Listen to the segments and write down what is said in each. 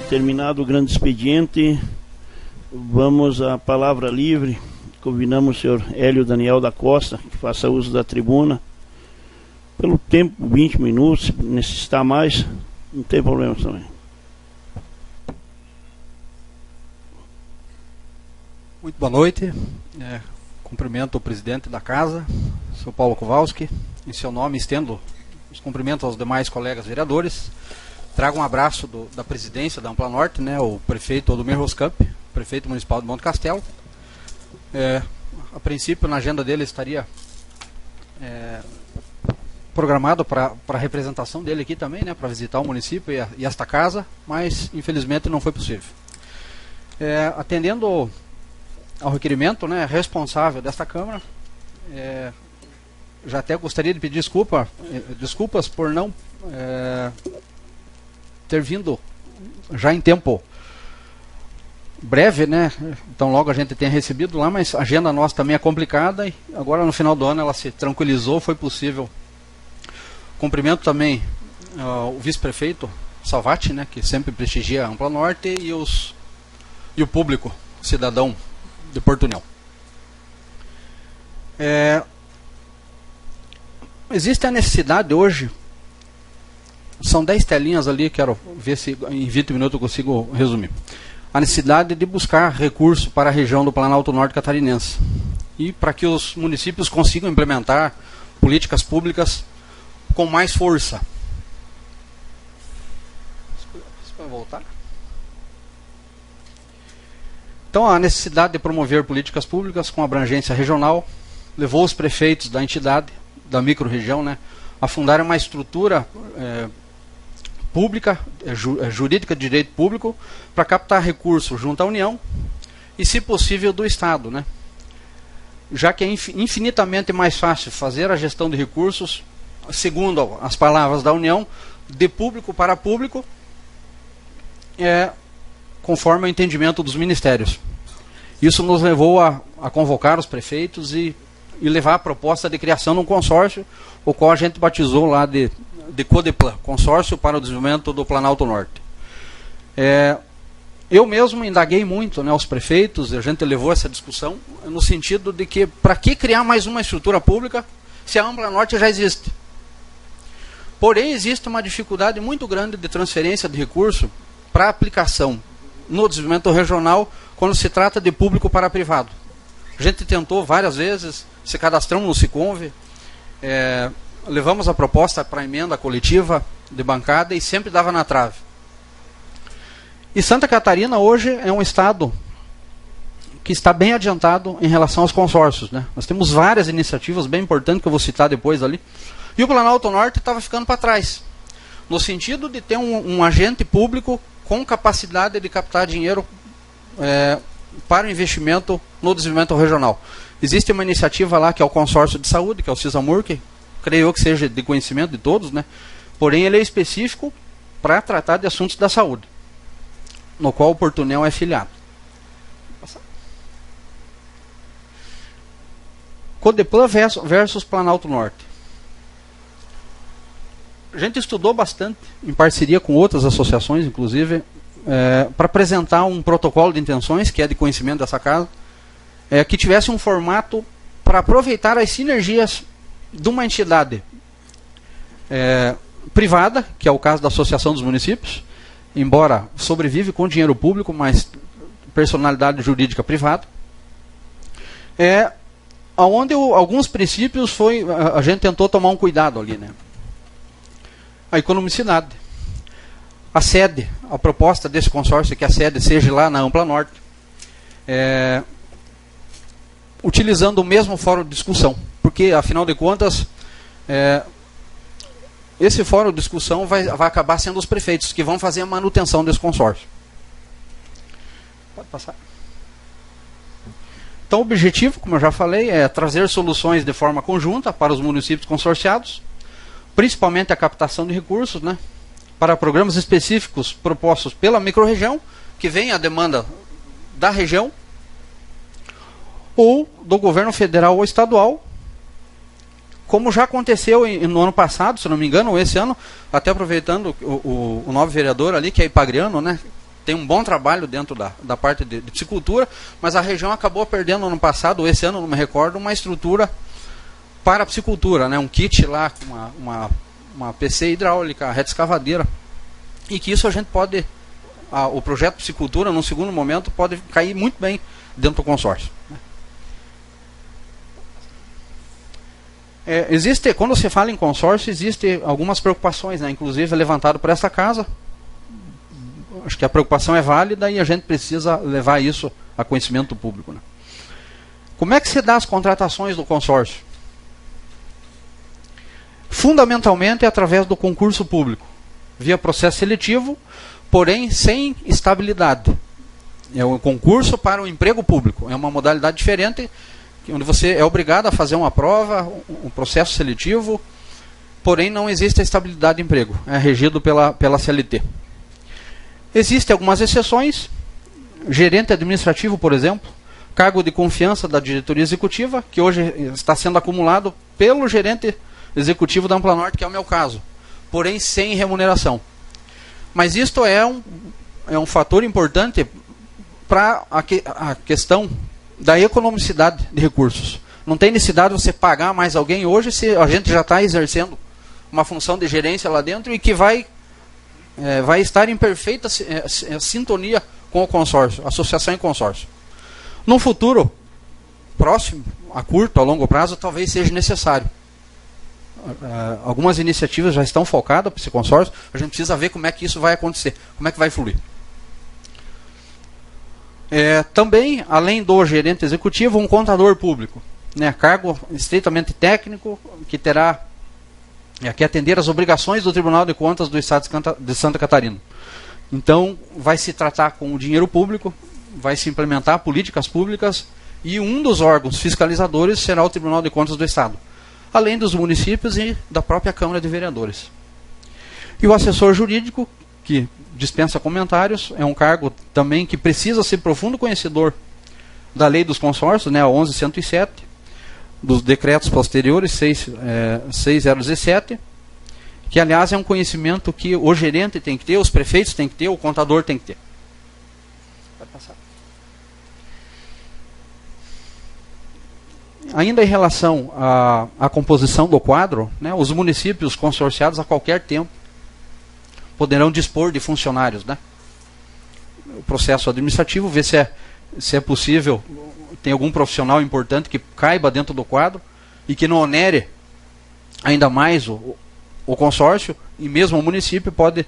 terminado o grande expediente, vamos à palavra livre. Convidamos o senhor Hélio Daniel da Costa, que faça uso da tribuna. Pelo tempo, 20 minutos, se necessitar mais, não tem problema também. Muito boa noite. Cumprimento o presidente da casa, o senhor Paulo Kowalski. Em seu nome, estendo os cumprimentos aos demais colegas vereadores. Trago um abraço da presidência da Ampla Norte, né, o prefeito Odomir Roscamp, prefeito municipal de Monte Castelo. A princípio, na agenda dele estaria programado para a representação dele aqui também, né, para visitar o município e esta casa, mas infelizmente não foi possível. Atendendo ao requerimento, né, responsável desta Câmara, já até gostaria de pedir desculpas por não ter vindo já em tempo breve, né? Então logo a gente tenha recebido lá, mas a agenda nossa também é complicada e agora no final do ano ela se tranquilizou, foi possível. Cumprimento também o vice-prefeito Salvati, né, que sempre prestigia a Ampla Norte, e o público, o cidadão de Porto União. Existe a necessidade hoje, são 10 telinhas ali, quero ver se em 20 minutos eu consigo resumir. A necessidade de buscar recurso para a região do Planalto Norte Catarinense e para que os municípios consigam implementar políticas públicas com mais força. Você vai voltar? Então, a necessidade de promover políticas públicas com abrangência regional levou os prefeitos da entidade, da microrregião, né, a fundarem uma estrutura pública, jurídica de direito público, para captar recursos junto à União e, se possível, do Estado, né? Já que é infinitamente mais fácil fazer a gestão de recursos, segundo as palavras da União, de público para público, conforme o entendimento dos ministérios. Isso nos levou a convocar os prefeitos e levar a proposta de criação de um consórcio, o qual a gente batizou lá de CODEPLAN, Consórcio para o Desenvolvimento do Planalto Norte. Eu mesmo indaguei muito, né, os prefeitos, a gente levou essa discussão no sentido de que, para que criar mais uma estrutura pública se a Ampla Norte já existe? Porém, existe uma dificuldade muito grande de transferência de recurso para aplicação no desenvolvimento regional quando se trata de público para privado. A gente tentou várias vezes, se cadastramos no Siconve, levamos a proposta para a emenda coletiva de bancada e sempre dava na trave. E Santa Catarina hoje é um estado que está bem adiantado em relação aos consórcios, né? Nós temos várias iniciativas bem importantes que eu vou citar depois ali. E o Planalto Norte estava ficando para trás, no sentido de ter um agente público com capacidade de captar dinheiro para o investimento no desenvolvimento regional. Existe uma iniciativa lá que é o Consórcio de Saúde, que é o CISAMUR, que creio que seja de conhecimento de todos, né? Porém ele é específico para tratar de assuntos da saúde, no qual o Porto União é filiado. CODEPLAN versus Planalto Norte. A gente estudou bastante, em parceria com outras associações, inclusive, para apresentar um protocolo de intenções, que é de conhecimento dessa casa, que tivesse um formato para aproveitar as sinergias de uma entidade privada, que é o caso da Associação dos Municípios, embora sobrevive com dinheiro público, mas personalidade jurídica privada, onde alguns princípios a gente tentou tomar um cuidado ali, né? A economicidade. A sede, a proposta desse consórcio é que a sede seja lá na Ampla Norte, utilizando o mesmo fórum de discussão, porque afinal de contas esse fórum de discussão vai acabar sendo os prefeitos que vão fazer a manutenção desse consórcio. Pode passar. Então o objetivo, como eu já falei, é trazer soluções de forma conjunta para os municípios consorciados, principalmente a captação de recursos, né, para programas específicos propostos pela microrregião, que vem a demanda da região, ou do governo federal ou estadual, como já aconteceu no ano passado, se não me engano, ou esse ano, até aproveitando o novo vereador ali, que é Ipagriano, né, tem um bom trabalho dentro da parte de piscicultura, mas a região acabou perdendo no passado, ou esse ano, não me recordo, uma estrutura para a piscicultura, né? Um kit lá, uma PC hidráulica, reta escavadeira, e que isso a gente pode, o projeto piscicultura, num segundo momento, pode cair muito bem dentro do consórcio. Quando se fala em consórcio, existem algumas preocupações, né? Inclusive levantado por esta casa. Acho que a preocupação é válida e a gente precisa levar isso a conhecimento público, né? Como é que se dá as contratações do consórcio? Fundamentalmente através do concurso público, via processo seletivo, porém sem estabilidade. É um concurso para o emprego público, é uma modalidade diferente, onde você é obrigado a fazer uma prova, um processo seletivo, porém não existe a estabilidade de emprego, é regido pela CLT. Existem algumas exceções, gerente administrativo, por exemplo, cargo de confiança da diretoria executiva, que hoje está sendo acumulado pelo gerente executivo da Ampla Norte, que é o meu caso, porém sem remuneração. Mas isto é um fator importante para a questão da economicidade de recursos. Não tem necessidade de você pagar mais alguém hoje se a gente já está exercendo uma função de gerência lá dentro e que vai estar em perfeita sintonia com o consórcio, associação e consórcio. No futuro próximo, a curto, a longo prazo, talvez seja necessário. Algumas iniciativas já estão focadas para esse consórcio, a gente precisa ver como é que isso vai acontecer, como é que vai fluir. Também, além do gerente executivo, um contador público, né, cargo estritamente técnico, que terá que atender às obrigações do Tribunal de Contas do Estado de Santa Catarina. Então, vai se tratar com o dinheiro público, vai se implementar políticas públicas, e um dos órgãos fiscalizadores será o Tribunal de Contas do Estado, além dos municípios e da própria Câmara de Vereadores. E o assessor jurídico, que dispensa comentários, é um cargo também que precisa ser profundo conhecedor da lei dos consórcios, né, a 11.107, dos decretos posteriores, 6.017, que aliás é um conhecimento que o gerente tem que ter, os prefeitos têm que ter, o contador tem que ter. Pode passar. Ainda em relação à composição do quadro, né, os municípios consorciados a qualquer tempo poderão dispor de funcionários, né? O processo administrativo, ver se é possível, tem algum profissional importante que caiba dentro do quadro e que não onere ainda mais o consórcio, e mesmo o município pode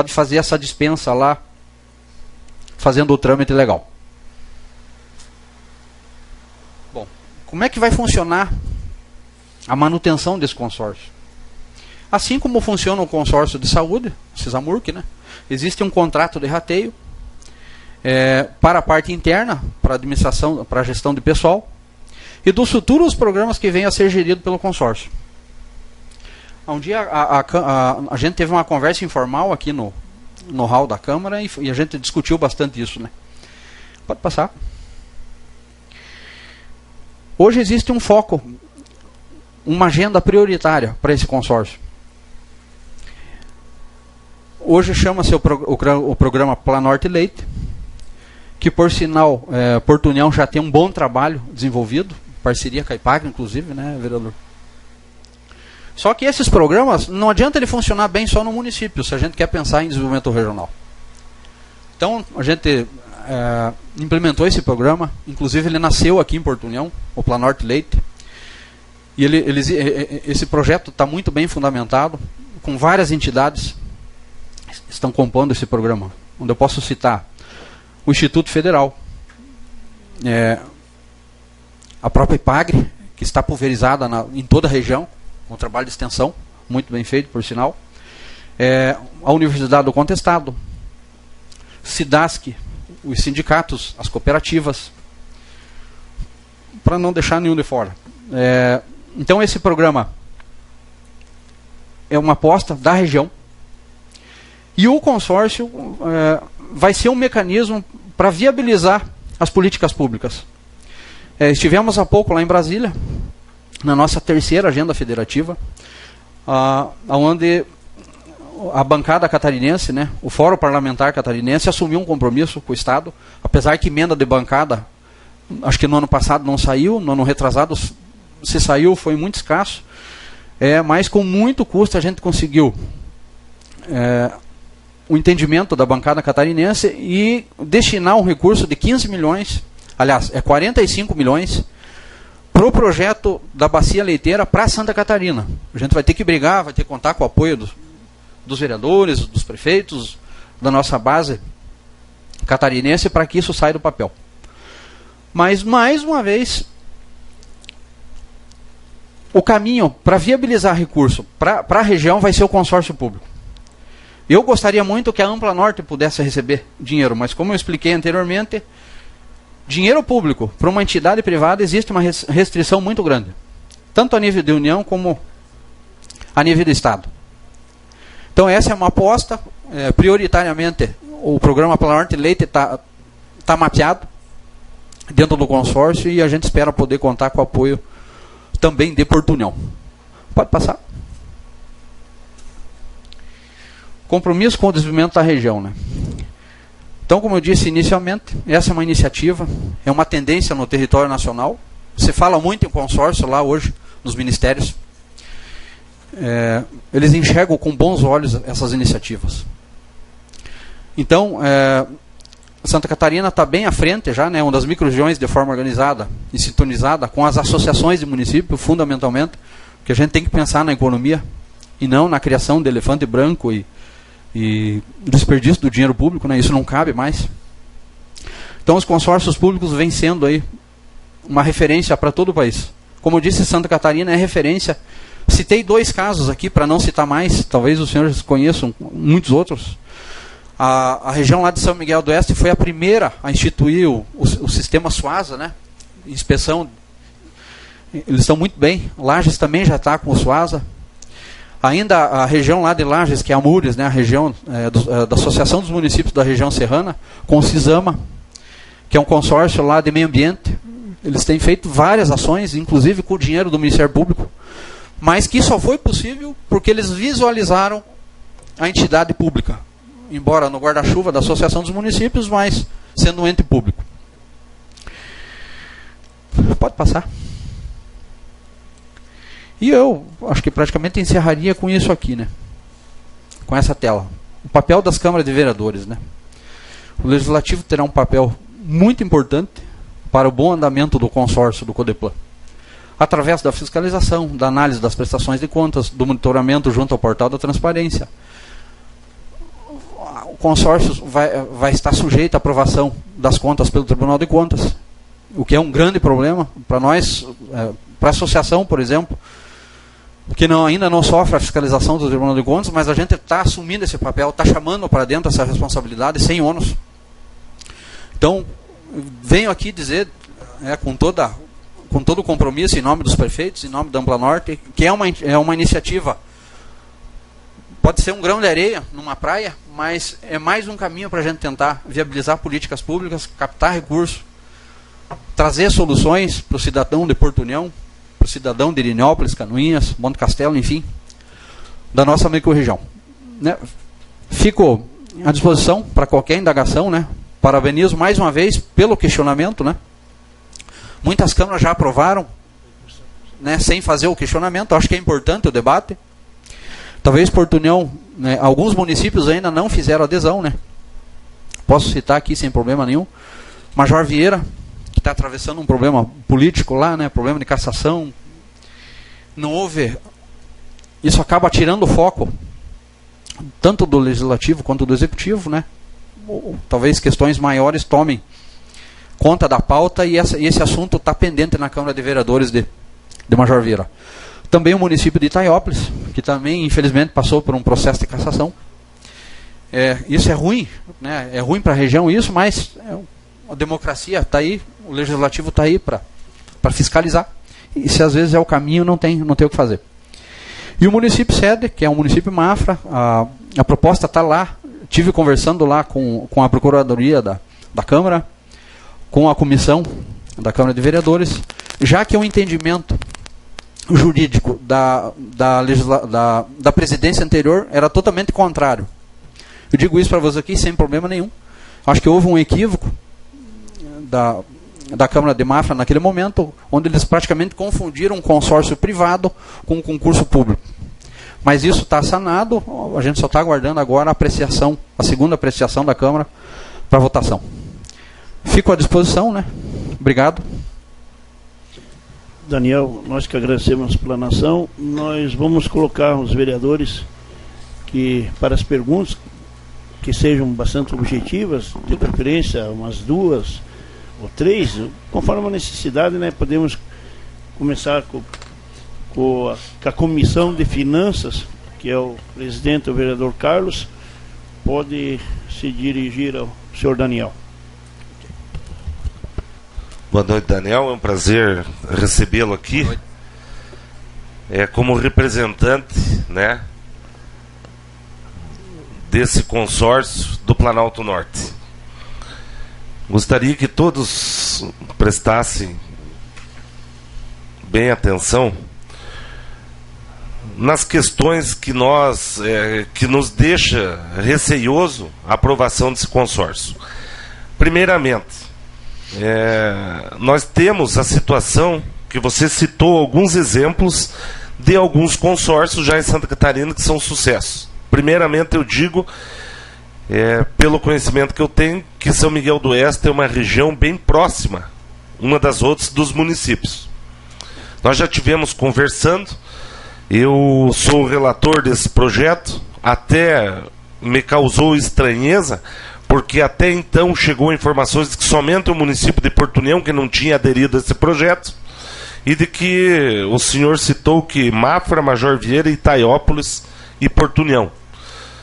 fazer essa dispensa lá, fazendo o trâmite legal. Bom, como é que vai funcionar a manutenção desse consórcio? Assim como funciona o consórcio de saúde, o CISAMURC, né? Existe um contrato de rateio para a parte interna, para a administração, para a gestão de pessoal, e dos futuros programas que venham a ser geridos pelo consórcio. Um dia a gente teve uma conversa informal aqui no hall da Câmara e a gente discutiu bastante isso, né? Pode passar. Hoje existe um foco, uma agenda prioritária para esse consórcio. Hoje chama-se o programa Planorte Leite, que por sinal, Porto União já tem um bom trabalho desenvolvido, parceria com a IPAGRE, inclusive, né, vereador? Só que esses programas, não adianta ele funcionar bem só no município, se a gente quer pensar em desenvolvimento regional. Então, a gente implementou esse programa, inclusive ele nasceu aqui em Porto União, o Planorte Leite, e esse projeto está muito bem fundamentado, com várias entidades estão compondo esse programa, onde eu posso citar o Instituto Federal, a própria IPAGRE, que está pulverizada em toda a região, com um trabalho de extensão, muito bem feito, por sinal, a Universidade do Contestado, SIDASC, os sindicatos, as cooperativas, para não deixar nenhum de fora. Então esse programa é uma aposta da região, e o consórcio vai ser um mecanismo para viabilizar as políticas públicas. Estivemos há pouco lá em Brasília, na nossa terceira agenda federativa, onde a bancada catarinense, né, o Fórum Parlamentar Catarinense assumiu um compromisso com o Estado, apesar que emenda de bancada, acho que no ano passado não saiu, no ano retrasado se saiu, foi muito escasso, mas com muito custo a gente conseguiu o entendimento da bancada catarinense e destinar um recurso de 15 milhões, aliás, 45 milhões, para o projeto da bacia leiteira para Santa Catarina. A gente vai ter que brigar, vai ter que contar com o apoio dos vereadores, dos prefeitos, da nossa base catarinense para que isso saia do papel. Mas, mais uma vez, o caminho para viabilizar recurso para a região vai ser o consórcio público. Eu gostaria muito que a Ampla Norte pudesse receber dinheiro, mas como eu expliquei anteriormente, dinheiro público para uma entidade privada existe uma restrição muito grande, tanto a nível de União como a nível do Estado. Então essa é uma aposta, prioritariamente o programa Ampla Norte Leite está mapeado dentro do consórcio e a gente espera poder contar com o apoio também de Porto União. Pode passar. Compromisso com o desenvolvimento da região, né? Então, como eu disse inicialmente, essa é uma iniciativa, é uma tendência no território nacional. Se fala muito em consórcio lá hoje, nos ministérios. Eles enxergam com bons olhos essas iniciativas. Então, Santa Catarina está bem à frente já, né, uma das micro-regiões de forma organizada e sintonizada com as associações de município, fundamentalmente, porque a gente tem que pensar na economia e não na criação de elefante branco e desperdício do dinheiro público, né? Isso não cabe mais. Então os consórcios públicos vêm sendo aí uma referência para todo o país. Como eu disse, Santa Catarina é referência. Citei 2 casos aqui, para não citar mais, talvez os senhores conheçam muitos outros. A região lá de São Miguel do Oeste foi a primeira a instituir o sistema SUASA, né? Inspeção. Eles estão muito bem. Lages também já está com o SUASA. Ainda a região lá de Lages, que é a Mures, né, a região da Associação dos Municípios da Região Serrana, com o CISAMA, que é um consórcio lá de meio ambiente. Eles têm feito várias ações, inclusive com o dinheiro do Ministério Público, mas que só foi possível porque eles visualizaram a entidade pública, embora no guarda-chuva da Associação dos Municípios, mas sendo um ente público. Pode passar. E eu acho que praticamente encerraria com isso aqui, né? Com essa tela. O papel das câmaras de vereadores, né? O Legislativo terá um papel muito importante para o bom andamento do consórcio do Codeplan. Através da fiscalização, da análise das prestações de contas, do monitoramento junto ao portal da transparência. O consórcio vai estar sujeito à aprovação das contas pelo Tribunal de Contas, o que é um grande problema para nós, para a associação, por exemplo, que ainda não sofre a fiscalização do Tribunal de Contas, mas a gente está assumindo esse papel, está chamando para dentro essa responsabilidade sem ônus. Então, venho aqui dizer, com todo o compromisso, em nome dos prefeitos, em nome da Ampla Norte, que é uma iniciativa, pode ser um grão de areia numa praia, mas é mais um caminho para a gente tentar viabilizar políticas públicas, captar recursos, trazer soluções para o cidadão de Porto União, para o cidadão de Irinópolis, Canoinhas, Monte Castelo, enfim, da nossa microrregião. Né? Fico à disposição para qualquer indagação, né? Parabenizo mais uma vez pelo questionamento, né? Muitas câmaras já aprovaram, né, sem fazer o questionamento. Acho que é importante o debate. Talvez Porto União, né, alguns municípios ainda não fizeram adesão, né? Posso citar aqui sem problema nenhum. Major Vieira, que está atravessando um problema político lá, né, problema de cassação. Não houve. Isso acaba tirando o foco tanto do legislativo quanto do executivo, né? Ou, talvez questões maiores tomem conta da pauta e esse assunto está pendente na Câmara de Vereadores de Major Vieira. Também o município de Itaiópolis, que também infelizmente passou por um processo de cassação. Isso é ruim, né? É ruim para a região isso, mas a democracia está aí, o legislativo está aí para fiscalizar. E se às vezes é o caminho, não tem o que fazer. E o município sede, que é um município Mafra, a proposta está lá. Tive conversando lá com a Procuradoria da Câmara, com a Comissão da Câmara de Vereadores, já que o entendimento jurídico da presidência anterior era totalmente contrário. Eu digo isso para vocês aqui sem problema nenhum. Acho que houve um equívoco da Câmara de Mafra naquele momento, onde eles praticamente confundiram um consórcio privado com um concurso público. Mas isso está sanado, a gente só está aguardando agora a segunda apreciação da Câmara para votação. Fico à disposição, né? Obrigado. Daniel, nós que agradecemos a explanação, nós vamos colocar os vereadores para as perguntas que sejam bastante objetivas, de preferência umas 2 ou 3, conforme a necessidade, né? Podemos começar com a Comissão de Finanças, que é o presidente, o vereador Carlos, pode se dirigir ao senhor Daniel. Boa noite, Daniel. É um prazer recebê-lo aqui. Como representante, né, desse consórcio do Planalto Norte. Gostaria que todos prestassem bem atenção nas questões que nos deixa receioso a aprovação desse consórcio. Primeiramente, nós temos a situação que você citou alguns exemplos de alguns consórcios já em Santa Catarina que são sucessos. Primeiramente eu digo, pelo conhecimento que eu tenho, que São Miguel do Oeste é uma região bem próxima uma das outras dos municípios. Nós já tivemos conversando, eu sou o relator desse projeto, até me causou estranheza, porque até então chegou informações de que somente o município de Porto União que não tinha aderido a esse projeto, e de que o senhor citou que Mafra, Major Vieira, Itaiópolis e Porto União,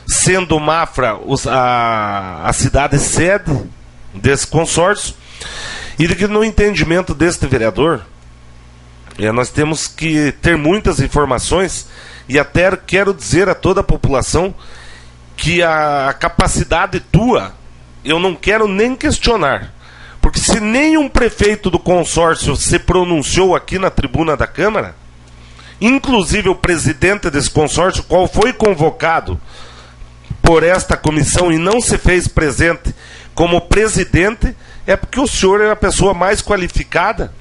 sendo Mafra a cidade sede desse consórcio, e de que no entendimento deste vereador, nós temos que ter muitas informações, e até quero dizer a toda a população que a capacidade tua eu não quero nem questionar, porque se nenhum prefeito do consórcio se pronunciou aqui na tribuna da Câmara, inclusive o presidente desse consórcio, qual foi convocado por esta comissão e não se fez presente como presidente, é porque o senhor é a pessoa mais qualificada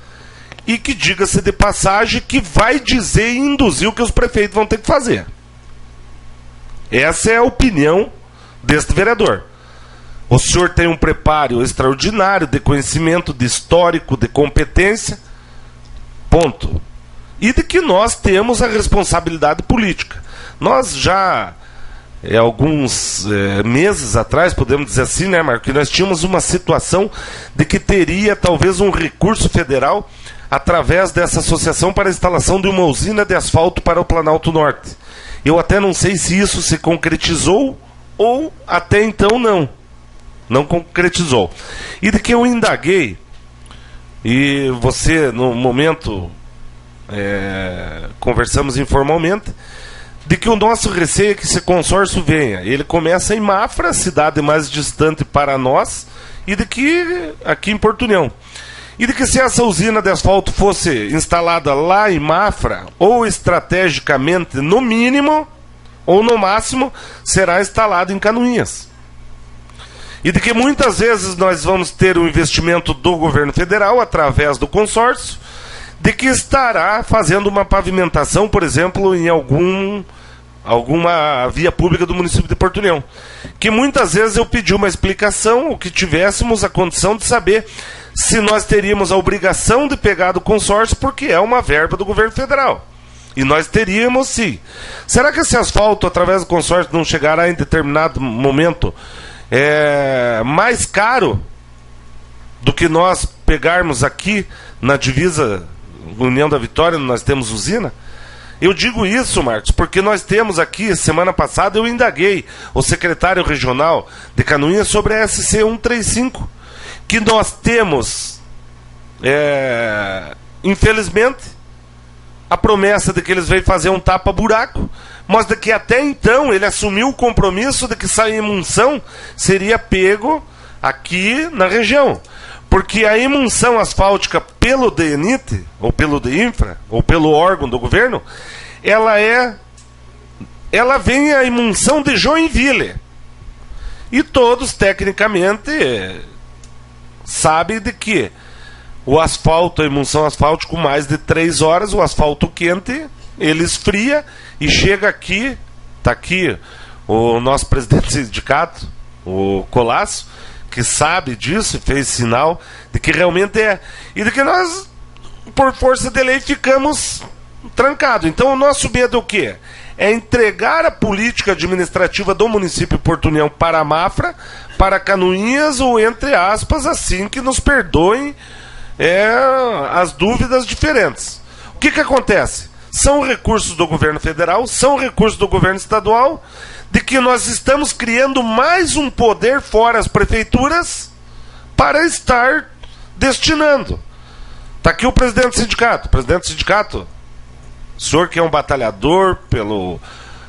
e que, diga-se de passagem, que vai dizer e induzir o que os prefeitos vão ter que fazer. Essa é a opinião deste vereador. O senhor tem um preparo extraordinário de conhecimento, de histórico, de competência, ponto. E de que nós temos a responsabilidade política. Nós já, alguns meses atrás, podemos dizer assim, né, Marco, que nós tínhamos uma situação de que teria talvez um recurso federal através dessa associação para a instalação de uma usina de asfalto para o Planalto Norte. Eu até não sei se isso se concretizou ou até então não concretizou. E de que eu indaguei, e você no momento conversamos informalmente, de que o nosso receio é que esse consórcio venha. Ele começa em Mafra, cidade mais distante para nós, e de que aqui em Porto União. E de que se essa usina de asfalto fosse instalada lá em Mafra, ou estrategicamente no mínimo, ou no máximo, será instalada em Canoinhas. E de que muitas vezes nós vamos ter um investimento do governo federal, através do consórcio, de que estará fazendo uma pavimentação, por exemplo, em alguma via pública do município de Porto União. Que muitas vezes eu pedi uma explicação, ou que tivéssemos a condição de saber se nós teríamos a obrigação de pegar do consórcio, porque é uma verba do governo federal. E nós teríamos, sim. Será que esse asfalto, através do consórcio, não chegará em determinado momento mais caro do que nós pegarmos aqui na divisa União da Vitória, nós temos usina? Eu digo isso, Marcos, porque nós temos aqui, semana passada eu indaguei o secretário regional de Canoinhas sobre a SC 135, que nós temos, infelizmente, a promessa de que eles vêm fazer um tapa-buraco, mas de que até então ele assumiu o compromisso de que essa emulsão seria pego aqui na região. Porque a emulsão asfáltica pelo DENIT, ou pelo DEINFRA, ou pelo órgão do governo, ela vem a emulsão de Joinville. E todos, tecnicamente, sabem de que o asfalto, a emulsão asfáltica, com mais de 3 horas, o asfalto quente, ele esfria e chega aqui, está aqui o nosso presidente do sindicato, o Colasso, que sabe disso e fez sinal de que realmente é. E de que nós, por força de lei, ficamos trancados. Então o nosso medo é o quê? É entregar a política administrativa do município de Porto União para a Mafra, para Canoinhas, ou entre aspas, assim, que nos perdoem as dúvidas diferentes. O que acontece? São recursos do governo federal, são recursos do governo estadual, de que nós estamos criando mais um poder fora as prefeituras para estar destinando. Está aqui o presidente do sindicato. Presidente do sindicato, o senhor que é um batalhador pelo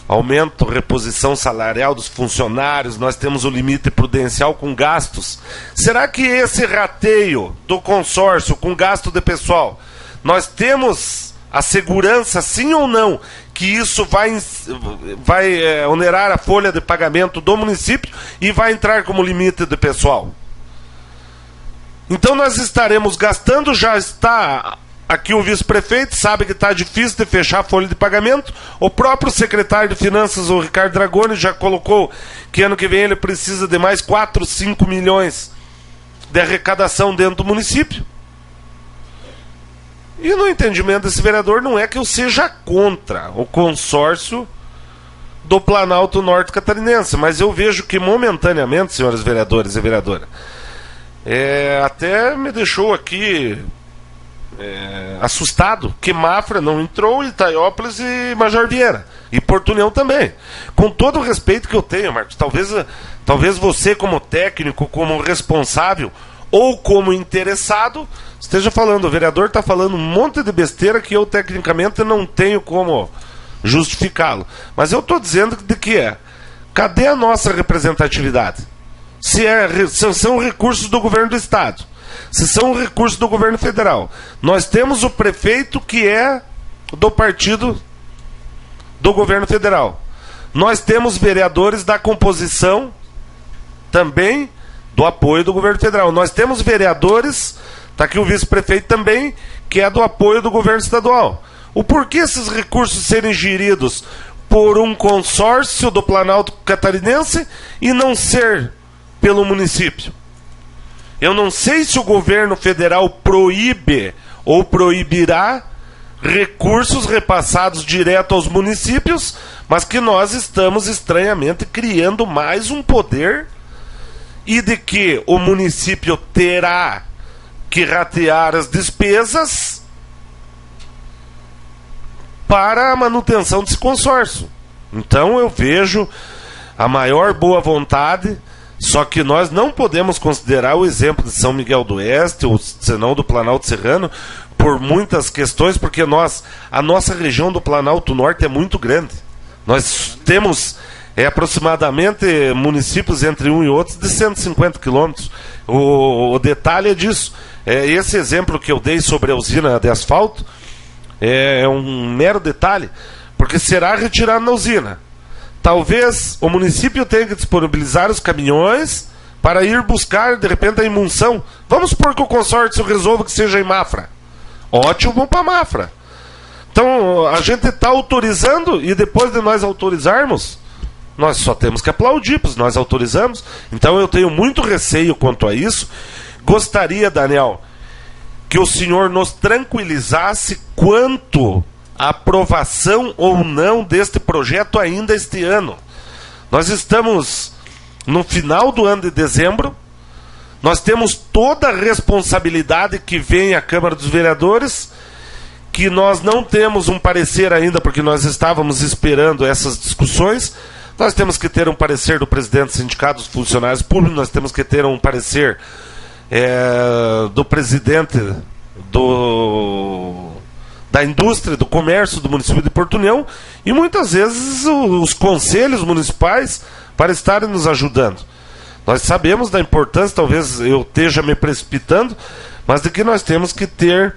aumento, reposição salarial dos funcionários, nós temos o limite prudencial com gastos. Será que esse rateio do consórcio com gasto de pessoal, nós temos a segurança, sim ou não, que isso vai onerar a folha de pagamento do município e vai entrar como limite de pessoal? Então nós estaremos gastando, já está aqui o vice-prefeito, sabe que está difícil de fechar a folha de pagamento, o próprio secretário de Finanças, o Ricardo Dragoni, já colocou que ano que vem ele precisa de mais 4, 5 milhões de arrecadação dentro do município. E no entendimento desse vereador, não é que eu seja contra o consórcio do Planalto Norte Catarinense, mas eu vejo que momentaneamente, senhores vereadores e vereadora, até me deixou aqui assustado que Mafra não entrou, Itaiópolis e Major Vieira, e Porto União também. Com todo o respeito que eu tenho, Marcos, talvez você como técnico, como responsável ou como interessado esteja falando, o vereador está falando um monte de besteira que eu tecnicamente não tenho como justificá-lo. Mas eu estou dizendo de que cadê a nossa representatividade? Se são recursos do governo do estado, se são recursos do governo federal, nós temos o prefeito que é do partido do governo federal. Nós temos vereadores da composição também do apoio do governo federal. Nós temos vereadores, está aqui o vice-prefeito também, que é do apoio do governo estadual. O porquê esses recursos serem geridos por um consórcio do Planalto Catarinense e não ser pelo município? Eu não sei se o governo federal proíbe ou proibirá recursos repassados direto aos municípios, mas que nós estamos estranhamente criando mais um poder, e de que o município terá que ratear as despesas para a manutenção desse consórcio. Então eu vejo a maior boa vontade, só que nós não podemos considerar o exemplo de São Miguel do Oeste, ou senão do Planalto Serrano, por muitas questões, porque a nossa região do Planalto Norte é muito grande. Nós temos aproximadamente municípios entre um e outro de 150 quilômetros. O detalhe é disso. Esse exemplo que eu dei sobre a usina de asfalto é um mero detalhe, porque será retirado na usina. Talvez o município tenha que disponibilizar os caminhões para ir buscar, de repente, a emulsão. Vamos supor que o consórcio resolva que seja em Mafra. Ótimo para Mafra. Então, a gente está autorizando, e depois de nós autorizarmos, nós só temos que aplaudir, pois nós autorizamos. Então eu tenho muito receio quanto a isso. Gostaria, Daniel, que o senhor nos tranquilizasse quanto à aprovação ou não deste projeto ainda este ano. Nós estamos no final do ano de dezembro, nós temos toda a responsabilidade que vem à Câmara dos Vereadores, que nós não temos um parecer ainda, porque nós estávamos esperando essas discussões. Nós temos que ter um parecer do presidente do Sindicato dos Funcionários Públicos, nós temos que ter um parecer do presidente da indústria, do comércio do município de Porto União, e muitas vezes os conselhos municipais para estarem nos ajudando. Nós sabemos da importância, talvez eu esteja me precipitando, mas de que nós temos que ter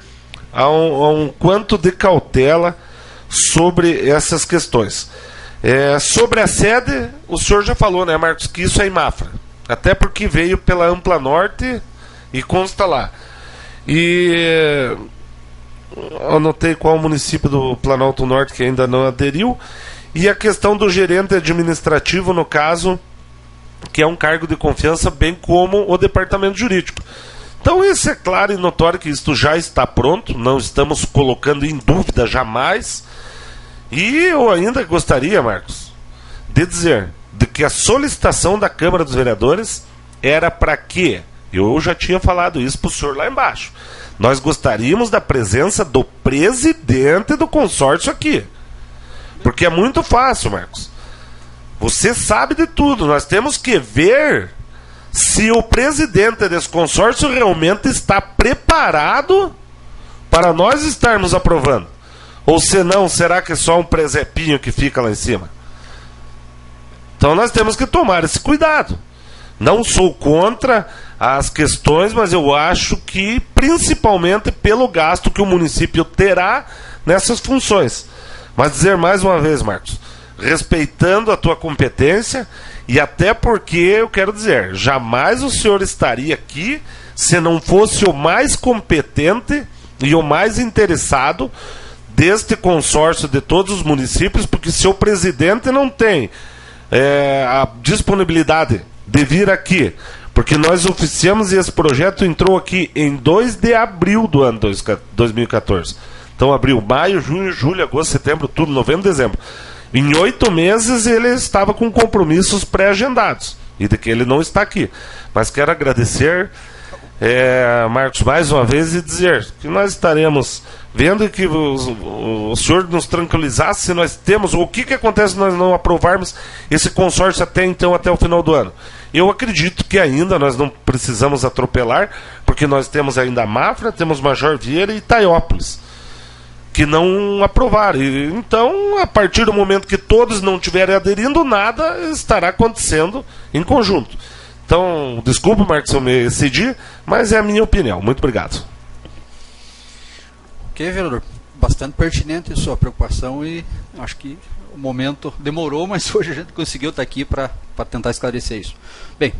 um quanto de cautela sobre essas questões. Sobre a sede, o senhor já falou, né, Marcos, que isso é em Mafra. Até porque veio pela Ampla Norte e consta lá. E anotei qual município do Planalto Norte que ainda não aderiu. E a questão do gerente administrativo, no caso, que é um cargo de confiança, bem como o departamento jurídico. Então isso é claro e notório que isto já está pronto, não estamos colocando em dúvida jamais. E eu ainda gostaria, Marcos, de dizer de que a solicitação da Câmara dos Vereadores era para quê? Eu já tinha falado isso para o senhor lá embaixo. Nós gostaríamos da presença do presidente do consórcio aqui. Porque é muito fácil, Marcos. Você sabe de tudo. Nós temos que ver se o presidente desse consórcio realmente está preparado para nós estarmos aprovando. Ou se não, será que é só um presepinho que fica lá em cima? Então nós temos que tomar esse cuidado. Não sou contra as questões, mas eu acho que principalmente pelo gasto que o município terá nessas funções. Mas dizer mais uma vez, Marcos, respeitando a tua competência, e até porque eu quero dizer, jamais o senhor estaria aqui se não fosse o mais competente e o mais interessado deste consórcio de todos os municípios, porque se o presidente não tem a disponibilidade de vir aqui, porque nós oficiamos e esse projeto entrou aqui em 2 de abril do ano 2014. Então abril, maio, junho, julho, agosto, setembro, outubro, novembro, dezembro. Em 8 meses ele estava com compromissos pré-agendados, e de que ele não está aqui. Mas quero agradecer, Marcos, mais uma vez, e dizer que nós estaremos vendo e que o senhor nos tranquilizasse se nós temos, o que acontece se nós não aprovarmos esse consórcio até o final do ano. Eu acredito que ainda nós não precisamos atropelar, porque nós temos ainda Mafra, temos Major Vieira e Itaiópolis, que não aprovaram. Então, a partir do momento que todos não estiverem aderindo, nada estará acontecendo em conjunto. Então, desculpa, Marcos, eu me excedi, mas é a minha opinião. Muito obrigado. Ok, vereador. Bastante pertinente a sua preocupação e acho que o momento demorou, mas hoje a gente conseguiu estar aqui para tentar esclarecer isso. Bem...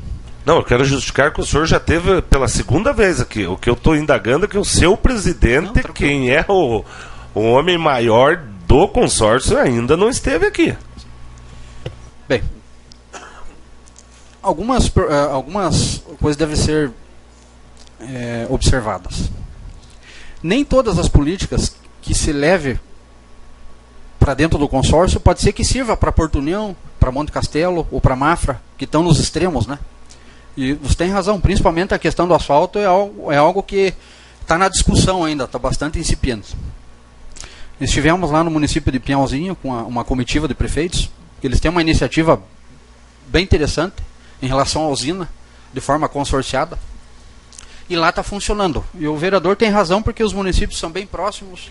Não, eu quero justificar que o senhor já teve pela segunda vez aqui. O que eu estou indagando é que o seu presidente, quem é o homem maior do consórcio, ainda não esteve aqui. Bem, algumas coisas devem ser observadas. Nem todas as políticas que se leve para dentro do consórcio pode ser que sirva para Porto União, para Monte Castelo ou para Mafra, que estão nos extremos, né? E você tem razão, principalmente a questão do asfalto é algo que está na discussão ainda, está bastante incipiente. Estivemos lá no município de Pinhalzinho com uma comitiva de prefeitos. Eles têm uma iniciativa bem interessante em relação à usina, de forma consorciada. E lá está funcionando. E o vereador tem razão, porque os municípios são bem próximos.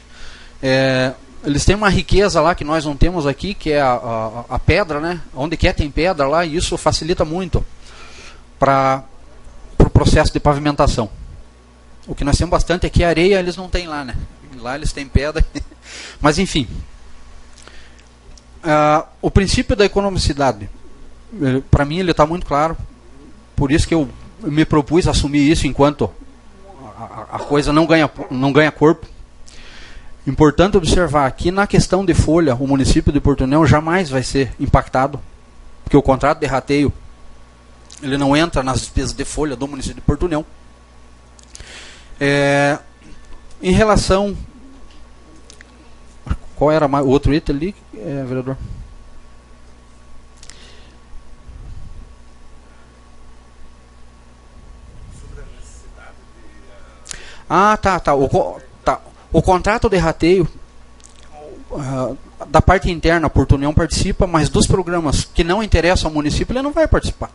Eles têm uma riqueza lá que nós não temos aqui, que é a pedra, né? Onde quer tem pedra lá, e isso facilita muito para o processo de pavimentação. O que nós temos bastante aqui é areia, eles não têm lá, né? Lá eles têm pedra. Mas enfim, o princípio da economicidade, para mim ele está muito claro. Por isso que eu me propus assumir isso enquanto a coisa não ganha corpo. Importante observar que na questão de folha, o município de Porto União jamais vai ser impactado, porque o contrato de rateio ele não entra nas despesas de folha do município de Porto União. Em relação... Qual era o outro item ali, vereador? Tá. O contrato de rateio da parte interna, a Porto União participa, mas dos programas que não interessam ao município, ele não vai participar.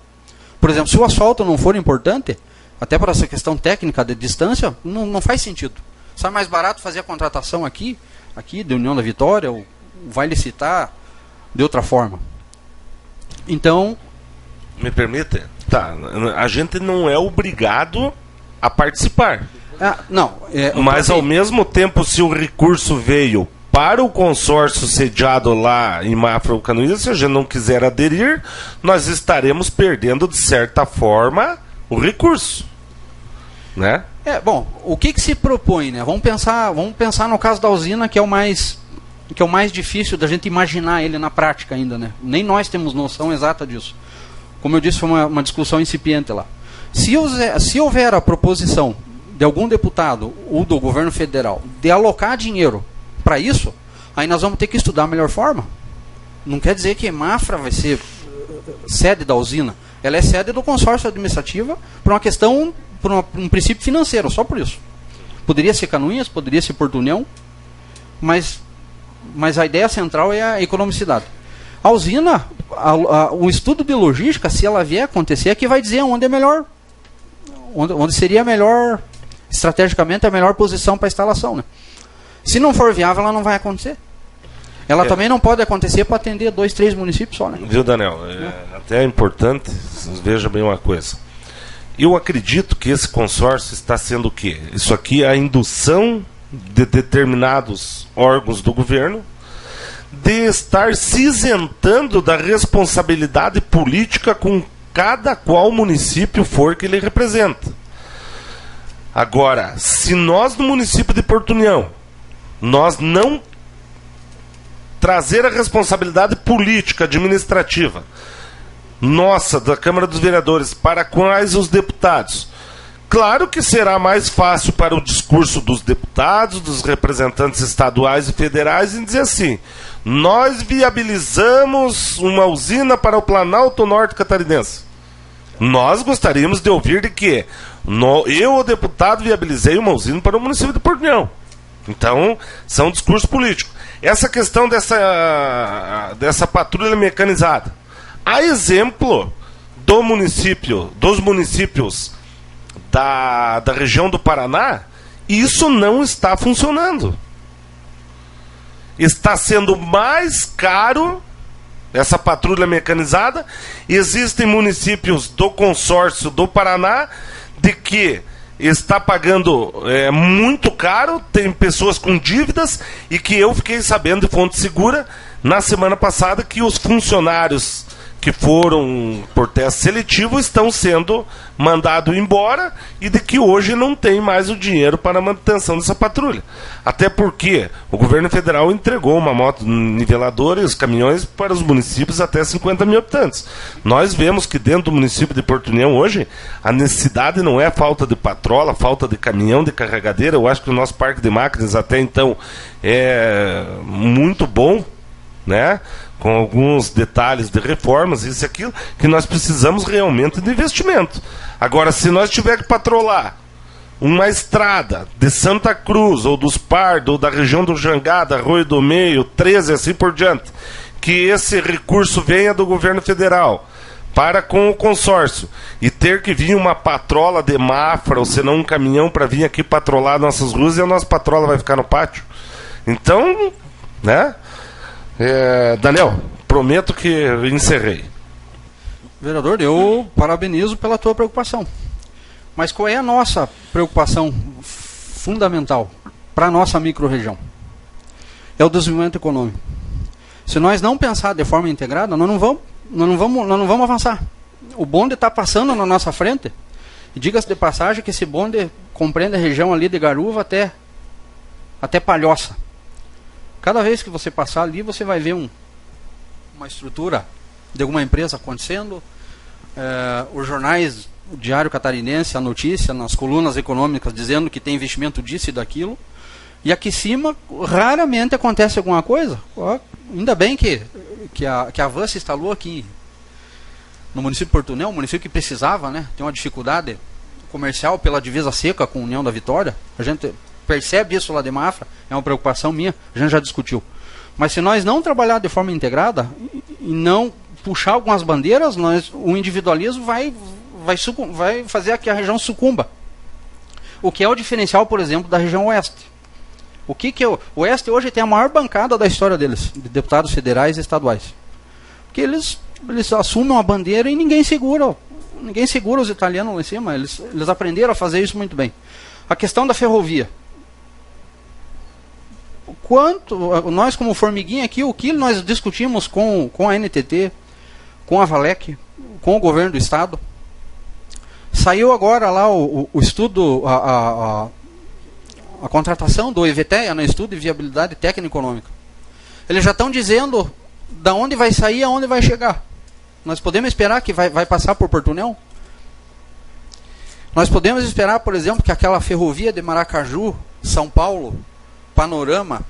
Por exemplo, se o asfalto não for importante, até para essa questão técnica de distância, não faz sentido. Sai mais barato fazer a contratação aqui de União da Vitória, ou vai licitar de outra forma. Então... Me permite? tá. A gente não é obrigado a participar. Mas ao mesmo tempo, se o recurso veio para o consórcio sediado lá em Mafra ou Canoinhas, se a gente não quiser aderir, nós estaremos perdendo, de certa forma, o recurso. Né? Bom, o que se propõe, né? Vamos pensar no caso da usina, que é o mais difícil da gente imaginar ele na prática ainda, né? Nem nós temos noção exata disso. Como eu disse, foi uma discussão incipiente lá. Se houver a proposição de algum deputado ou do governo federal de alocar dinheiro para isso, aí nós vamos ter que estudar a melhor forma. Não quer dizer que Mafra vai ser sede da usina. Ela é sede do consórcio administrativo por uma questão, por um princípio financeiro, só por isso. Poderia ser Canoinhas, poderia ser Porto União, mas a ideia central é a economicidade. A usina, o estudo de logística, se ela vier acontecer, é que vai dizer onde é melhor, onde seria melhor, estrategicamente, a melhor posição para a instalação, né? Se não for viável, ela não vai acontecer. Ela também não pode acontecer para atender 2, 3 municípios só, né? Viu, Daniel? Até é importante, veja bem uma coisa. Eu acredito que esse consórcio está sendo o quê? Isso aqui é a indução de determinados órgãos do governo de estar se isentando da responsabilidade política com cada qual município for que ele representa. Agora, se nós no município de Porto União, nós não trazer a responsabilidade política, administrativa, nossa, da Câmara dos Vereadores, para quais os deputados, claro que será mais fácil para o discurso dos deputados, dos representantes estaduais e federais, em dizer assim: nós viabilizamos uma usina para o Planalto Norte Catarinense. Nós gostaríamos de ouvir de que eu, o deputado, viabilizei uma usina para o município de Porto União. Então, são discursos políticos. Essa questão dessa patrulha mecanizada, a exemplo dos municípios da região do Paraná, isso não está funcionando. Está sendo mais caro essa patrulha mecanizada. Existem municípios do consórcio do Paraná de que está pagando muito caro, tem pessoas com dívidas, e que eu fiquei sabendo de fonte segura na semana passada que os funcionários que foram por teste seletivo estão sendo mandados embora e de que hoje não tem mais o dinheiro para a manutenção dessa patrulha. Até porque o governo federal entregou uma moto niveladora e os caminhões para os municípios até 50 mil habitantes. Nós vemos que dentro do município de Porto União hoje, a necessidade não é falta de patrola, falta de caminhão, de carregadeira. Eu acho que o nosso parque de máquinas até então é muito bom, né? Com alguns detalhes de reformas, isso e aquilo, que nós precisamos realmente de investimento. Agora, se nós tivermos que patrolar uma estrada de Santa Cruz, ou dos Pardos, ou da região do Jangada, Arroio do Meio, 13, assim por diante, que esse recurso venha do governo federal para com o consórcio, e ter que vir uma patrola de Mafra, ou senão um caminhão para vir aqui patrolar nossas ruas, e a nossa patrola vai ficar no pátio. Então, né? Daniel, prometo que eu encerrei. Vereador, eu parabenizo pela tua preocupação. Mas qual é a nossa preocupação fundamental para a nossa micro-região? É o desenvolvimento econômico. Se nós não pensar de forma integrada, nós não vamos avançar. O bonde está passando na nossa frente. E diga-se de passagem que esse bonde compreende a região ali de Garuva até Palhoça. Cada vez que você passar ali, você vai ver uma estrutura de alguma empresa acontecendo. Os jornais, o Diário Catarinense, a notícia, nas colunas econômicas, dizendo que tem investimento disso e daquilo. E aqui em cima, raramente acontece alguma coisa. Ainda bem que a Van se instalou aqui no município de Porto União, um município que precisava, né? Tem uma dificuldade comercial pela divisa seca com a União da Vitória. A gente percebe isso lá de Mafra, é uma preocupação minha, a gente já discutiu. Mas se nós não trabalhar de forma integrada e não puxar algumas bandeiras, o individualismo vai fazer que a região sucumba. O que é o diferencial, por exemplo, da região oeste. O oeste hoje tem a maior bancada da história deles, de deputados federais e estaduais. Porque eles assumem uma bandeira e ninguém segura ninguém segura os italianos lá em cima, eles aprenderam a fazer isso muito bem. A questão da ferrovia. Nós como formiguinha aqui, o que nós discutimos com a NTT, com a Valec, com o governo do estado. Saiu agora lá o estudo, a contratação do IVTEA, no Estudo de Viabilidade Técnica e Econômica. Eles já estão dizendo da onde vai sair e aonde vai chegar. Nós podemos esperar que vai passar por Portunhão? Nós podemos esperar, por exemplo, que aquela ferrovia de Maracaju, São Paulo, Panorama,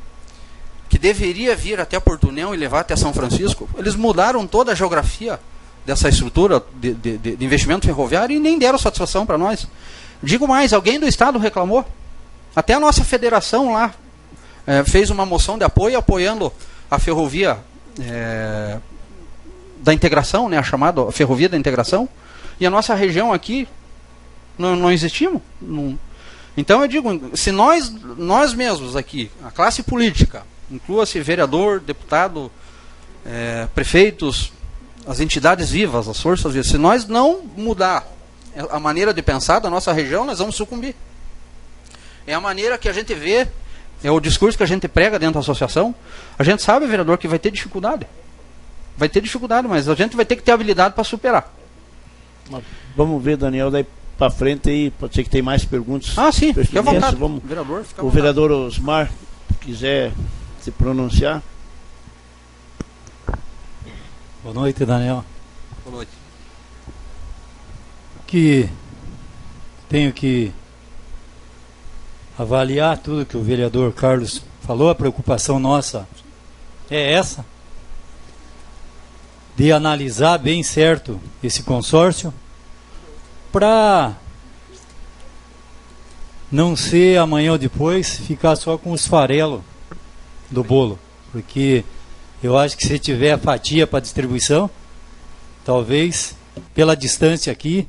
que deveria vir até Portunhão e levar até São Francisco, eles mudaram toda a geografia dessa estrutura de investimento ferroviário e nem deram satisfação para nós. Digo mais, alguém do estado reclamou. Até a nossa federação lá fez uma moção de apoio apoiando a ferrovia da integração, né, a chamada ferrovia da integração, e a nossa região aqui não existimos. Então eu digo, se nós mesmos aqui, a classe política, inclua-se vereador, deputado, prefeitos, as entidades vivas, as forças vivas, se nós não mudar a maneira de pensar da nossa região, nós vamos sucumbir. É a maneira que a gente vê, é o discurso que a gente prega dentro da associação. A gente sabe, vereador, que vai ter dificuldade. Vai ter dificuldade, mas a gente vai ter que ter habilidade para superar. Vamos ver, Daniel, daí para frente aí, pode ser que tem mais perguntas. Ah, sim, fique à vontade. Vereador, fica à vontade. O vereador Osmar quiser se pronunciar. Boa noite, Daniel. Boa noite. Tenho que avaliar tudo que o vereador Carlos falou. A preocupação nossa é essa, de analisar bem certo esse consórcio, para não ser amanhã ou depois ficar só com os farelos do bolo, porque eu acho que se tiver fatia para distribuição, talvez pela distância aqui.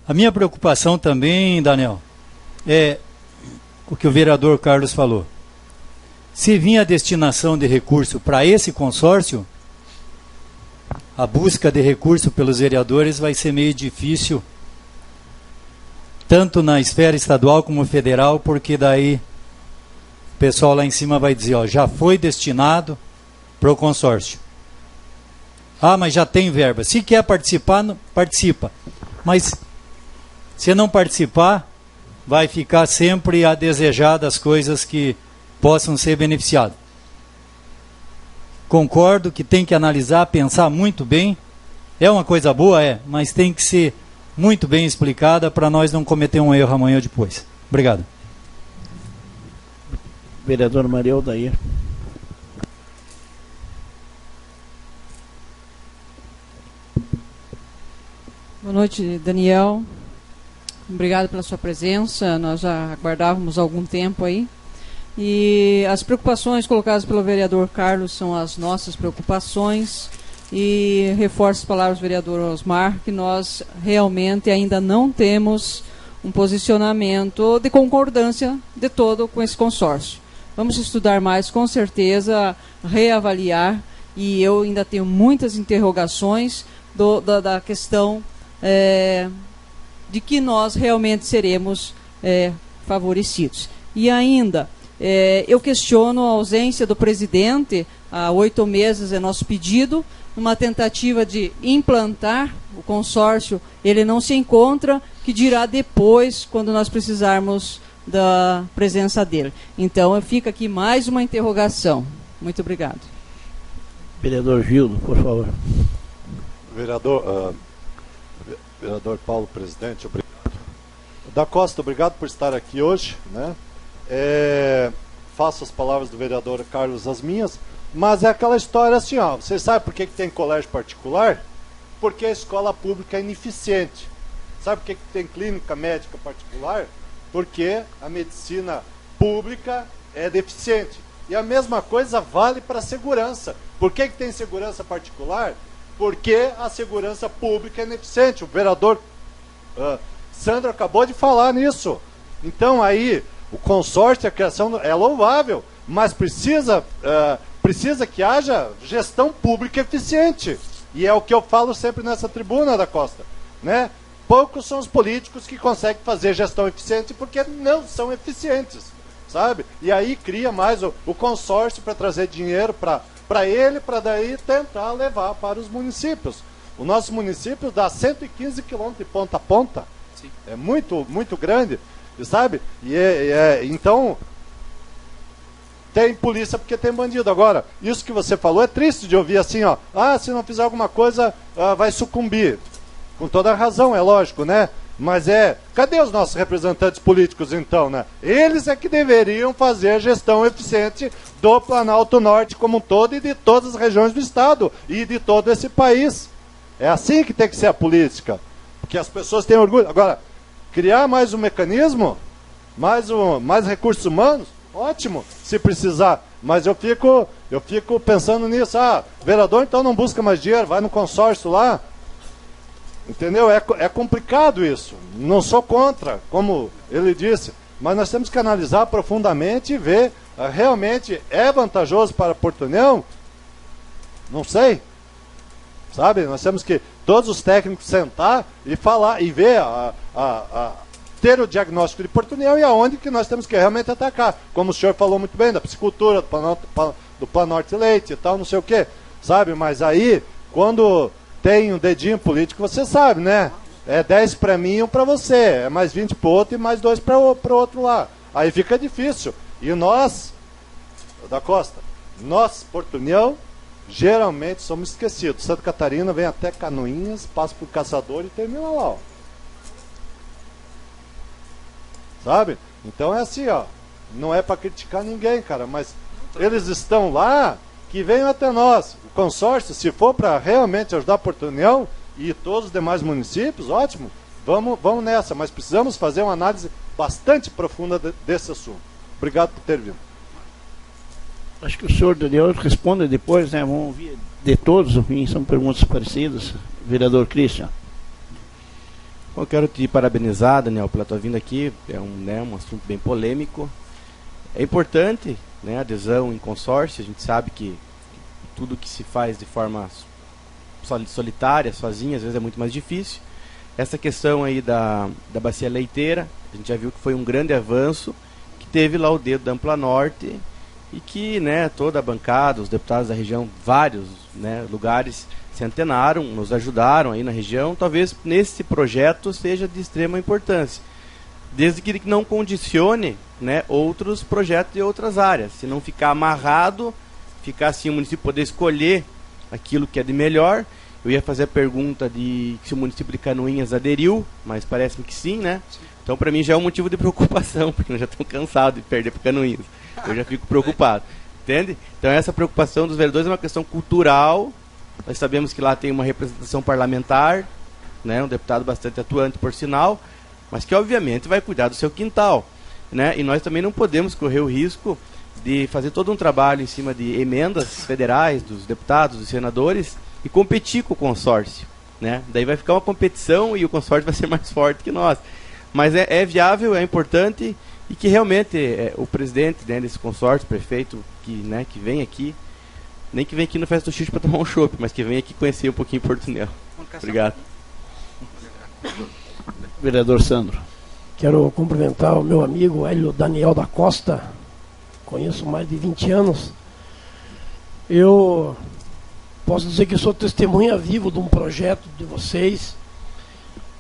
A minha preocupação também, Daniel, é o que o vereador Carlos falou. Se vir a destinação de recurso para esse consórcio, a busca de recurso pelos vereadores vai ser meio difícil, tanto na esfera estadual como federal, porque daí o pessoal lá em cima vai dizer, ó, já foi destinado para o consórcio. Ah, mas já tem verba. Se quer participar, participa. Mas se não participar, vai ficar sempre a desejar das coisas que possam ser beneficiadas. Concordo que tem que analisar, pensar muito bem. É uma coisa boa, mas tem que ser muito bem explicada para nós não cometer um erro amanhã ou depois. Obrigado. Vereador Maria Aldair. Boa noite, Daniel. Obrigado pela sua presença. Nós já aguardávamos algum tempo aí. E as preocupações colocadas pelo vereador Carlos são as nossas preocupações. E reforço as palavras do vereador Osmar, que nós realmente ainda não temos um posicionamento de concordância de todo com esse consórcio. Vamos estudar mais, com certeza, reavaliar, e eu ainda tenho muitas interrogações da questão de que nós realmente seremos favorecidos. E ainda, eu questiono a ausência do presidente. Há 8 meses é nosso pedido, numa tentativa de implantar o consórcio. Ele não se encontra, que dirá depois, quando nós precisarmos da presença dele. Então, fica aqui mais uma interrogação. Muito obrigado. Vereador Gildo, por favor. Vereador Paulo, presidente, obrigado. Da Costa, obrigado por estar aqui hoje, né? Faço as palavras do vereador Carlos as minhas, mas é aquela história assim, ó. Você sabe por que tem colégio particular? Porque a escola pública é ineficiente. Sabe por que tem clínica médica particular? Porque a medicina pública é deficiente. E a mesma coisa vale para a segurança. Por que tem segurança particular? Porque a segurança pública é ineficiente. O vereador Sandro acabou de falar nisso. Então aí, o consórcio, a criação é louvável, mas precisa que haja gestão pública eficiente. E é o que eu falo sempre nessa tribuna, da Costa, né? Poucos são os políticos que conseguem fazer gestão eficiente porque não são eficientes, sabe? E aí cria mais o consórcio para trazer dinheiro para ele, para daí tentar levar para os municípios. O nosso município dá 115 quilômetros de ponta a ponta. Sim. É muito, muito grande, sabe? Então, tem polícia porque tem bandido. Agora, isso que você falou é triste de ouvir assim, ó. Ah, se não fizer alguma coisa, vai sucumbir. Com toda a razão, é lógico, né? Mas cadê os nossos representantes políticos então, né? Eles é que deveriam fazer a gestão eficiente do Planalto Norte como um todo e de todas as regiões do estado e de todo esse país. É assim que tem que ser a política, porque as pessoas têm orgulho. Agora, criar mais um mecanismo, mais recursos humanos, ótimo, se precisar. Mas eu fico pensando nisso. Ah, vereador então não busca mais dinheiro, vai no consórcio lá. Entendeu? É complicado isso. Não sou contra, como ele disse, mas nós temos que analisar profundamente e ver, realmente é vantajoso para Porto União? Não sei. Sabe? Nós temos que, todos os técnicos, sentar e falar, e ver, ter o diagnóstico de Porto União e aonde que nós temos que realmente atacar. Como o senhor falou muito bem, da piscicultura, do Planorte Leite e tal, não sei o quê. Sabe? Mas aí, quando tem um dedinho político, você sabe, né? É 10 para mim e 1 para você. É mais 20 para o outro e mais 2 para o outro lá. Aí fica difícil. E nós, da Costa, nós, Porto União, geralmente somos esquecidos. Santa Catarina vem até Canoinhas, passa por Caçador e termina lá, ó. Sabe? Então é assim, ó. Não é para criticar ninguém, cara, mas eles estão lá, que venham até nós. O consórcio, se for para realmente ajudar Porto União e todos os demais municípios, ótimo, vamos nessa, mas precisamos fazer uma análise bastante profunda desse assunto. Obrigado por ter vindo. Acho que o senhor Daniel responde depois, né? Vamos ouvir de todos, enfim, são perguntas parecidas. Vereador Christian. Bom, eu quero te parabenizar, Daniel, pela tua vinda aqui. É um assunto bem polêmico. É importante, né, a adesão em consórcio. A gente sabe que tudo que se faz de forma solitária, sozinha, às vezes é muito mais difícil. Essa questão aí da bacia leiteira, a gente já viu que foi um grande avanço, que teve lá o dedo da Ampla Norte e que, né, toda a bancada, os deputados da região, vários, né, lugares se antenaram, nos ajudaram aí na região. Talvez nesse projeto seja de extrema importância, desde que não condicione, né, outros projetos de outras áreas. Se não ficar amarrado, ficar assim, o município poder escolher aquilo que é de melhor. Eu ia fazer a pergunta de se o município de Canoinhas aderiu, mas parece-me que sim, né? Sim. Então, para mim, já é um motivo de preocupação, porque nós já estamos cansados de perder para Canoinhas. Eu já fico preocupado, entende? Então, essa preocupação dos vereadores é uma questão cultural. Nós sabemos que lá tem uma representação parlamentar, né? Um deputado bastante atuante, por sinal, mas que, obviamente, vai cuidar do seu quintal, né? E nós também não podemos correr o risco de fazer todo um trabalho em cima de emendas federais dos deputados, dos senadores, e competir com o consórcio, né? Daí vai ficar uma competição e o consórcio vai ser mais forte que nós. Mas é viável, é importante, e que realmente o presidente, né, desse consórcio, prefeito, que vem aqui, nem que vem aqui no Festa do Xixi para tomar um chopp, mas que vem aqui conhecer um pouquinho Porto União. Obrigado. Vereador Sandro. Quero cumprimentar o meu amigo Hélio Daniel da Costa, conheço mais de 20 anos. Eu posso dizer que sou testemunha viva de um projeto de vocês,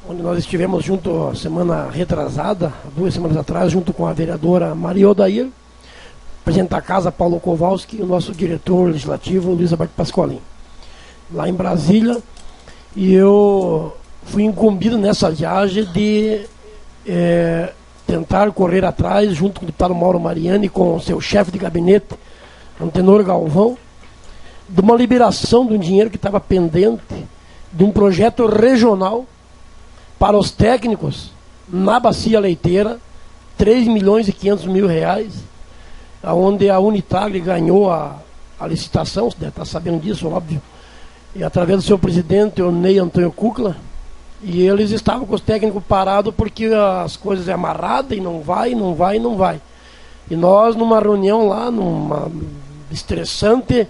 onde nós estivemos junto semana retrasada, 2 semanas atrás, junto com a vereadora Maria Odair, presidente da casa Paulo Kowalski e o nosso diretor legislativo Luiz Alberto Pasqualin, lá em Brasília. E eu fui incumbido nessa viagem de tentar correr atrás, junto com o deputado Mauro Mariani, com o seu chefe de gabinete, Antenor Galvão, de uma liberação de um dinheiro que estava pendente, de um projeto regional para os técnicos na bacia leiteira, 3 milhões e 500 mil reais, onde a Unitagre ganhou a licitação, você deve estar sabendo disso, óbvio, e através do seu presidente, o Ney Antônio Kukla, e eles estavam com os técnicos parados porque as coisas é amarradas e não vai. E nós, numa reunião lá, numa estressante,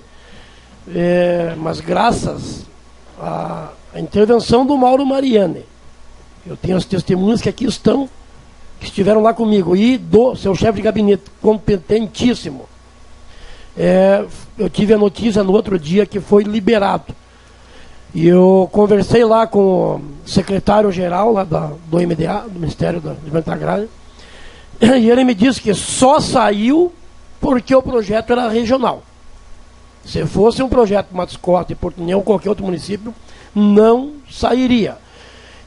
mas graças a intervenção do Mauro Mariani. Eu tenho as testemunhas que aqui estão, que estiveram lá comigo, e do seu chefe de gabinete, competentíssimo. Eu tive a notícia no outro dia que foi liberado. E eu conversei lá com o secretário-geral lá do MDA, do Ministério do Desenvolvimento Agrário, e ele me disse que só saiu porque o projeto era regional. Se fosse um projeto Matos Costa e Porto União ou qualquer outro município, não sairia.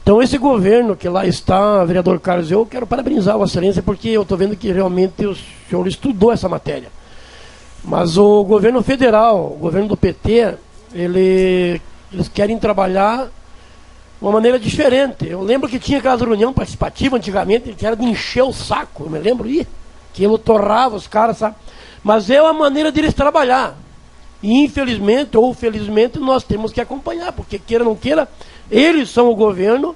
Então esse governo que lá está, vereador Carlos, eu quero parabenizar a Vossa Excelência, porque eu estou vendo que realmente o senhor estudou essa matéria. Mas o governo federal, o governo do PT, eles querem trabalhar de uma maneira diferente. Eu lembro que tinha aquela reunião participativa antigamente, que era de encher o saco, eu me lembro, que ele torrava os caras, sabe? Mas é a maneira deles trabalhar. E infelizmente ou felizmente nós temos que acompanhar, porque queira ou não queira, eles são o governo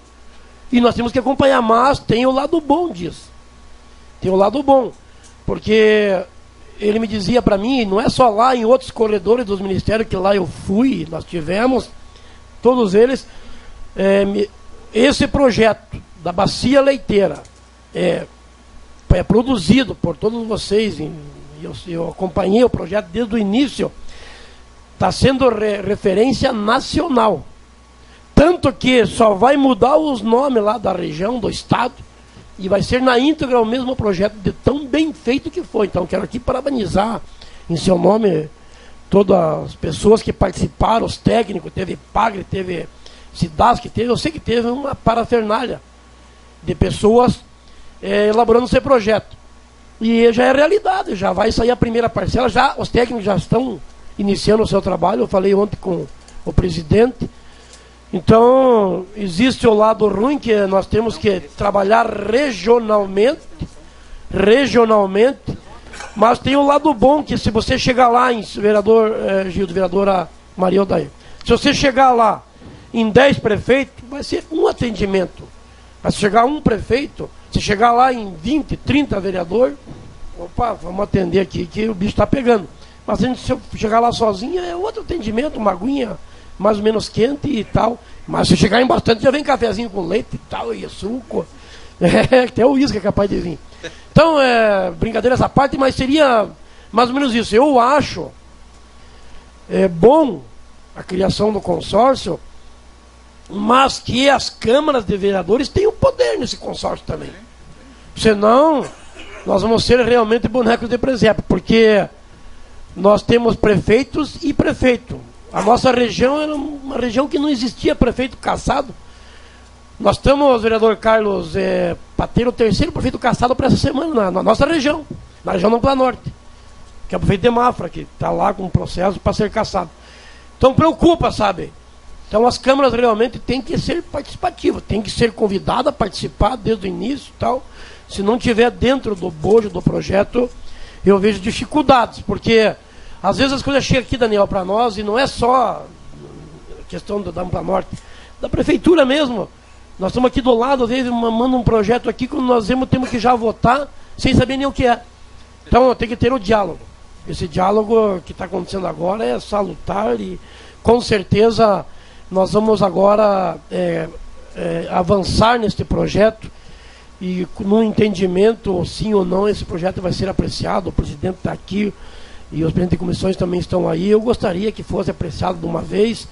e nós temos que acompanhar, mas tem o lado bom disso. Tem o lado bom, porque ele me dizia para mim, não é só lá em outros corredores dos ministérios que lá eu fui, nós tivemos, todos eles, esse projeto da bacia leiteira é produzido por todos vocês, eu acompanhei o projeto desde o início, está sendo referência nacional. Tanto que só vai mudar os nomes lá da região, do estado, e vai ser na íntegra o mesmo projeto, de tão bem feito que foi. Então quero aqui parabenizar em seu nome todas as pessoas que participaram, os técnicos, teve Pagre, teve Cidasc, eu sei que teve uma parafernália de pessoas elaborando esse projeto. E já é realidade, já vai sair a primeira parcela, já os técnicos já estão iniciando o seu trabalho, eu falei ontem com o presidente. Então, existe o lado ruim, que nós temos que trabalhar regionalmente, mas tem o lado bom, que se você chegar lá, vereador Gildo, vereadora Maria Odair, se você chegar lá em 10 prefeitos, vai ser um atendimento. Mas se chegar um prefeito, se chegar lá em 20, 30 vereadores, opa, vamos atender aqui que o bicho está pegando. Mas se eu chegar lá sozinho, é outro atendimento, uma aguinha mais ou menos quente e tal. Mas se chegar em bastante, já vem cafezinho com leite e tal, e suco. Até o uísque é capaz de vir. Então, brincadeira essa parte, mas seria mais ou menos isso. Eu acho bom a criação do consórcio, mas que as câmaras de vereadores tenham poder nesse consórcio também. Senão, nós vamos ser realmente bonecos de presépio, porque nós temos prefeitos e prefeito. A nossa região era uma região que não existia prefeito cassado. Nós estamos, vereador Carlos, para ter o terceiro prefeito cassado para essa semana na nossa região, na região do Ampla Norte, que é o prefeito de Mafra, que está lá com um processo para ser cassado. Então preocupa, sabe? Então as câmaras realmente têm que ser participativas, têm que ser convidadas a participar desde o início e tal. Se não tiver dentro do bojo do projeto, eu vejo dificuldades, porque às vezes as coisas chegam aqui, Daniel, para nós, e não é só a questão da Ampla Norte, da prefeitura mesmo. Nós estamos aqui do lado, às vezes manda um projeto aqui, quando nós temos que já votar, sem saber nem o que é. Então tem que ter o diálogo. Esse diálogo que está acontecendo agora é salutar e com certeza nós vamos agora avançar neste projeto e no entendimento, sim ou não, esse projeto vai ser apreciado. O presidente está aqui e os presidentes de comissões também estão aí. Eu gostaria que fosse apreciado de uma vez,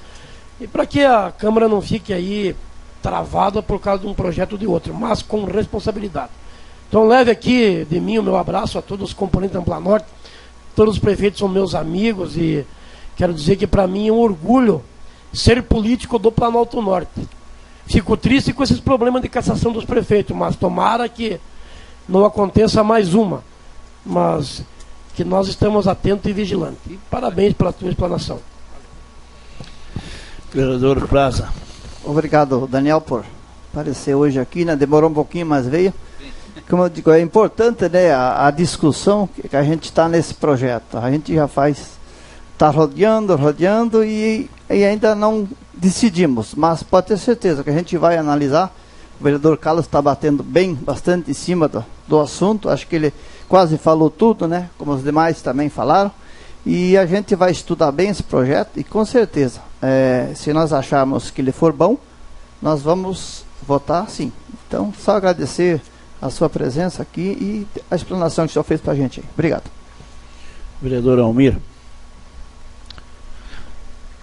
e para que a Câmara não fique aí travada por causa de um projeto ou de outro, mas com responsabilidade. Então leve aqui de mim o meu abraço a todos os componentes da Ampla Norte. Todos os prefeitos são meus amigos e quero dizer que para mim é um orgulho ser político do Planalto Norte. Fico triste com esses problemas de cassação dos prefeitos, mas tomara que não aconteça mais uma, mas que nós estamos atentos e vigilantes. E parabéns pela tua explanação. Vereador Praza. Obrigado, Daniel, por aparecer hoje aqui, né? Demorou um pouquinho, mas veio. Como eu digo, é importante, né, a discussão que a gente está nesse projeto. A gente já está rodeando e ainda não decidimos, mas pode ter certeza que a gente vai analisar. O vereador Carlos está batendo bastante em cima do assunto. Acho que ele quase falou tudo, né, como os demais também falaram. E a gente vai estudar bem esse projeto e com certeza, se nós acharmos que ele for bom, nós vamos votar sim. Então, só agradecer a sua presença aqui e a explanação que o senhor fez para a gente aí. Obrigado. Vereador Almir.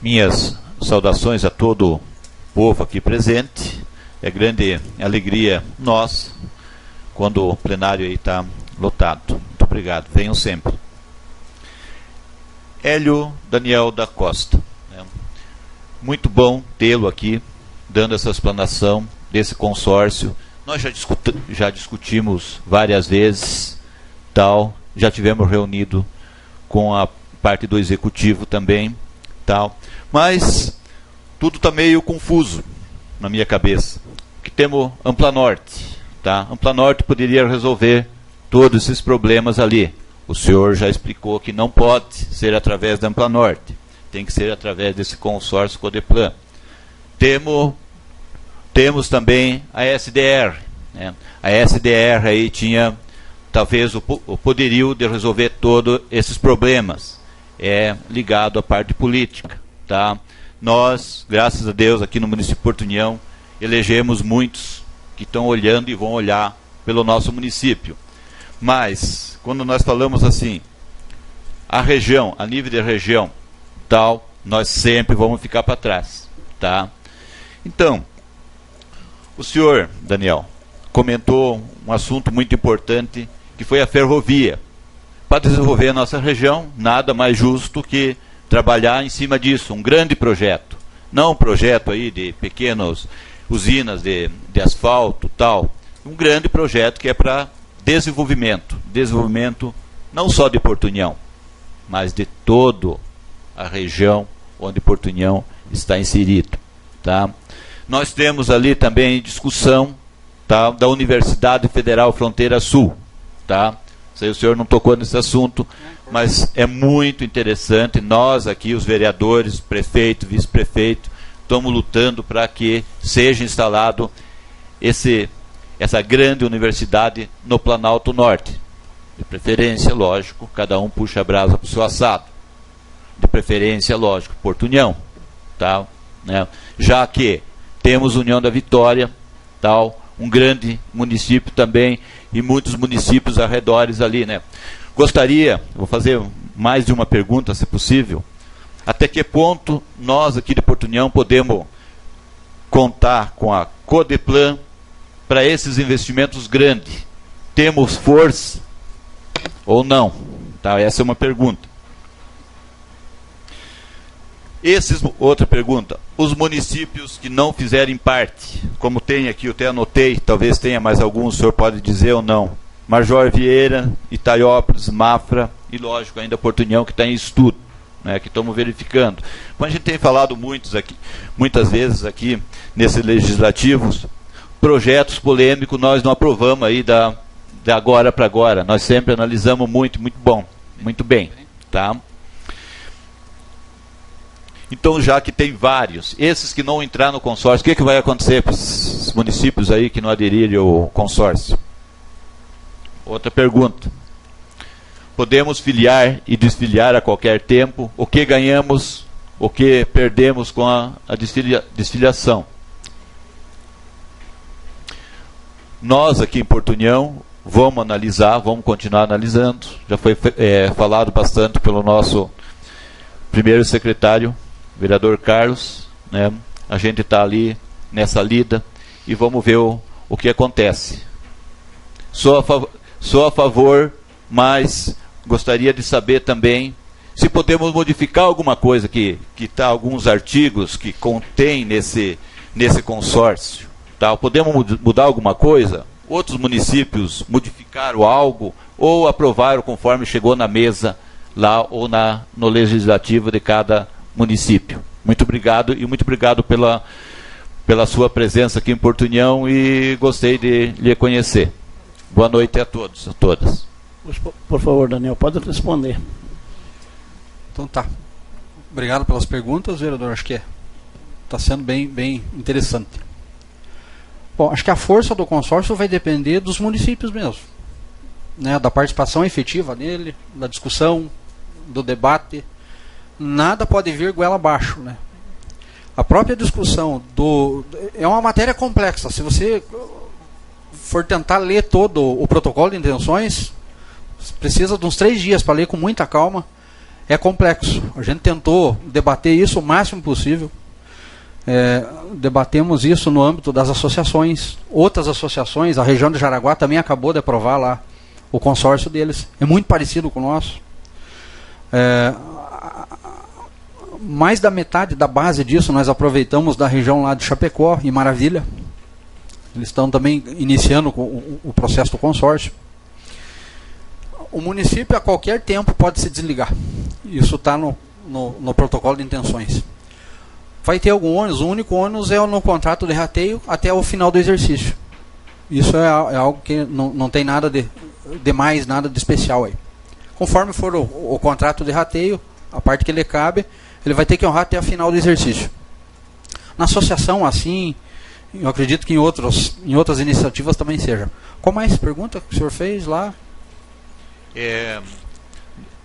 Minhas saudações a todo o povo aqui presente. É grande alegria nossa quando o plenário aí está lotado. Muito obrigado. Venham sempre. Hélio Daniel da Costa. Muito bom tê-lo aqui, dando essa explanação desse consórcio. Nós já discutimos várias vezes, tal, já tivemos reunido com a parte do executivo também, tal, mas tudo está meio confuso na minha cabeça. Que temos Ampla Norte, tá? Ampla Norte poderia resolver todos esses problemas ali. O senhor já explicou que não pode ser através da Ampla Norte, tem que ser através desse consórcio Codeplan. Temos também a SDR. Né? A SDR aí tinha talvez o poderio de resolver todos esses problemas. É ligado à parte política. Tá? Nós, graças a Deus, aqui no município de Porto União, elegemos muitos que estão olhando e vão olhar pelo nosso município. Mas, quando nós falamos assim, a região, a nível de região, tal, nós sempre vamos ficar para trás. Tá? Então, o senhor, Daniel, comentou um assunto muito importante, que foi a ferrovia. Para desenvolver a nossa região, nada mais justo que trabalhar em cima disso, um grande projeto. Não um projeto aí de pequenas usinas de asfalto, tal. Um grande projeto que é para desenvolvimento. Desenvolvimento não só de Porto União, mas de toda a região onde Porto União está inserido. Tá? Nós temos ali também discussão, tá, da Universidade Federal Fronteira Sul. Tá? Sei, o senhor não tocou nesse assunto, mas é muito interessante. Nós aqui, os vereadores, prefeito, vice-prefeito, estamos lutando para que seja instalado essa grande universidade no Planalto Norte. De preferência, lógico, cada um puxa a brasa para o seu assado. De preferência, lógico, Porto União. Tá? Né? Já que temos União da Vitória, tal, um grande município também, e muitos municípios arredores ali, né? Gostaria, vou fazer mais de uma pergunta, se possível. Até que ponto nós aqui de Porto União podemos contar com a Codeplan para esses investimentos grandes? Temos força ou não? Tá? Essa é uma pergunta. Outra pergunta, os municípios que não fizerem parte, como tem aqui, eu até anotei, talvez tenha mais alguns, o senhor pode dizer ou não, Major Vieira, Itaiópolis, Mafra e, lógico, ainda Porto União, que está em estudo, né, que estamos verificando. Como a gente tem falado muitas vezes aqui, nesses legislativos, projetos polêmicos nós não aprovamos aí da agora para agora, nós sempre analisamos muito bom, muito bem, tá? Então, já que tem vários, esses que não entrar no consórcio, o que vai acontecer para os municípios aí que não aderirem ao consórcio? Outra pergunta. Podemos filiar e desfiliar a qualquer tempo? O que ganhamos, o que perdemos com a desfiliação? Nós aqui em Porto União vamos analisar, vamos continuar analisando. Já foi falado bastante pelo nosso primeiro secretário, vereador Carlos, né? A gente está ali nessa lida e vamos ver o que acontece. Sou a favor, mas gostaria de saber também se podemos modificar alguma coisa que está, alguns artigos que contém nesse consórcio. Tá? Podemos mudar alguma coisa? Outros municípios modificaram algo ou aprovaram conforme chegou na mesa lá ou no legislativo de cada município. Muito obrigado e muito obrigado pela sua presença aqui em Porto União e gostei de lhe conhecer. Boa noite a todos, a todas. Por favor, Daniel, pode responder. Então tá. Obrigado pelas perguntas, vereador. Acho que está sendo bem interessante. Bom, acho que a força do consórcio vai depender dos municípios mesmo, né, da participação efetiva nele, da discussão, do debate, nada pode vir goela abaixo, né? A própria discussão é uma matéria complexa. Se você for tentar ler todo o protocolo de intenções, precisa de uns 3 dias para ler com muita calma. É complexo. A gente tentou debater isso o máximo possível. Debatemos isso no âmbito das associações. Outras associações, a região de Jaraguá também acabou de aprovar lá o consórcio deles. É muito parecido com o nosso. Mais da metade da base disso nós aproveitamos da região lá de Chapecó e Maravilha. Eles estão também iniciando o processo do consórcio. O município a qualquer tempo pode se desligar. Isso está no protocolo de intenções. Vai ter algum ônus? O único ônus é no contrato de rateio até o final do exercício. Isso é algo que não tem nada de mais, nada de especial aí. Conforme for o contrato de rateio, a parte que ele cabe, ele vai ter que honrar até o final do exercício. Na associação, assim, eu acredito que em outras iniciativas também seja. Qual mais pergunta que o senhor fez lá?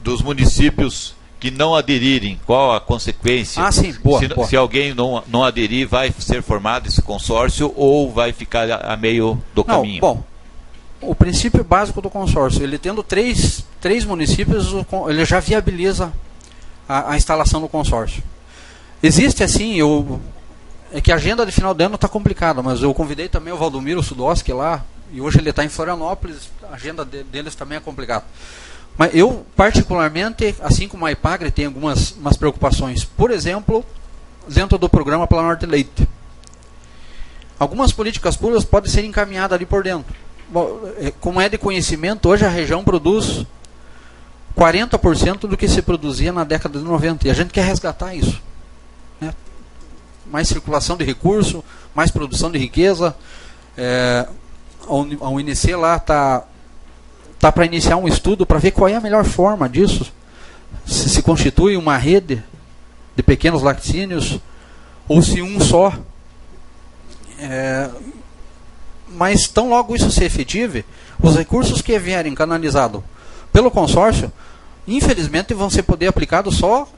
Dos municípios que não aderirem, qual a consequência? Sim, boa. Se alguém não aderir, vai ser formado esse consórcio ou vai ficar a meio do caminho? Bom, o princípio básico do consórcio, ele tendo três municípios, ele já viabiliza a instalação do consórcio. Existe assim, é que a agenda de final de ano está complicada, mas eu convidei também o Valdomiro Sudoski lá, e hoje ele está em Florianópolis, a agenda deles também é complicada. Mas eu, particularmente, assim como a IPAGRE, tenho algumas preocupações. Por exemplo, dentro do programa Planorte Leite. Algumas políticas públicas podem ser encaminhadas ali por dentro. Bom, como é de conhecimento, hoje a região produz 40% do que se produzia na década de 90. E a gente quer resgatar isso. Né? Mais circulação de recurso, mais produção de riqueza. A UNC lá está para iniciar um estudo para ver qual é a melhor forma disso. Se constitui uma rede de pequenos laticínios ou se um só. Mas tão logo isso se efetive, os recursos que vierem canalizados pelo consórcio, infelizmente vão ser poder aplicados só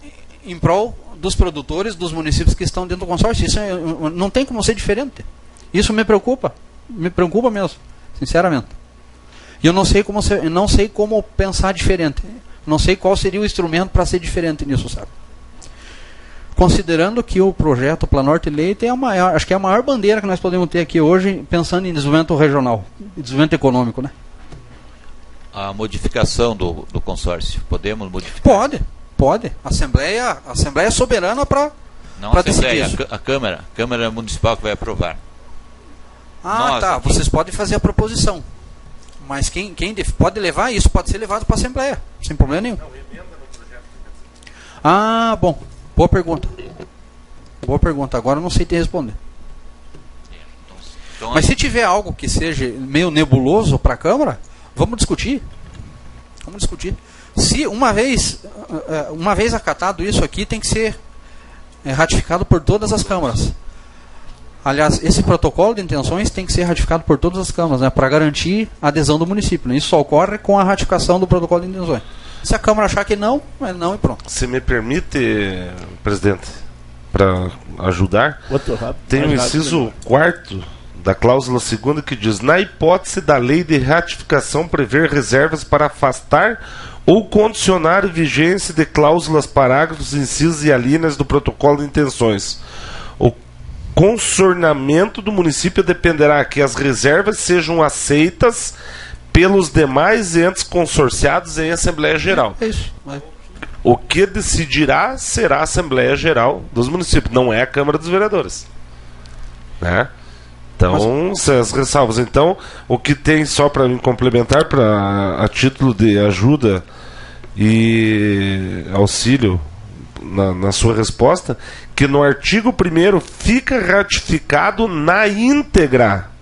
em prol dos produtores dos municípios que estão dentro do consórcio. Isso não tem como ser diferente. Isso me preocupa mesmo, sinceramente. E eu não sei como pensar diferente. Não sei qual seria o instrumento para ser diferente nisso, sabe? Considerando que o projeto Planorte Leite acho que é a maior bandeira que nós podemos ter aqui hoje, pensando em desenvolvimento regional, desenvolvimento econômico, né? A modificação do consórcio, podemos modificar? Pode. A Assembleia é soberana para decidir isso. A Câmara Municipal que vai aprovar. Vocês podem fazer a proposição. Mas quem pode levar isso, pode ser levado para a Assembleia, sem problema nenhum. Bom. Boa pergunta. Agora eu não sei te responder. Então, mas se tiver algo que seja meio nebuloso para a Câmara, vamos discutir. Se uma vez acatado isso aqui, tem que ser ratificado por todas as câmaras. Aliás, esse protocolo de intenções tem que ser ratificado por todas as câmaras, né, para garantir a adesão do município. Isso só ocorre com a ratificação do protocolo de intenções. Se a Câmara achar que não, é não e pronto. Se me permite, presidente, para ajudar, tem o inciso 4º da cláusula 2ª que diz: na hipótese da lei de ratificação prever reservas para afastar ou condicionar a vigência de cláusulas, parágrafos, incisos e alíneas do protocolo de intenções. O consornamento do município dependerá que as reservas sejam aceitas pelos demais entes consorciados em Assembleia Geral. Isso. O que decidirá será a Assembleia Geral dos municípios, não é a Câmara dos Vereadores. Né? Então, as ressalvas. Então, o que tem, só para me complementar, a título de ajuda e auxílio na sua resposta, que no artigo 1º fica ratificado na íntegra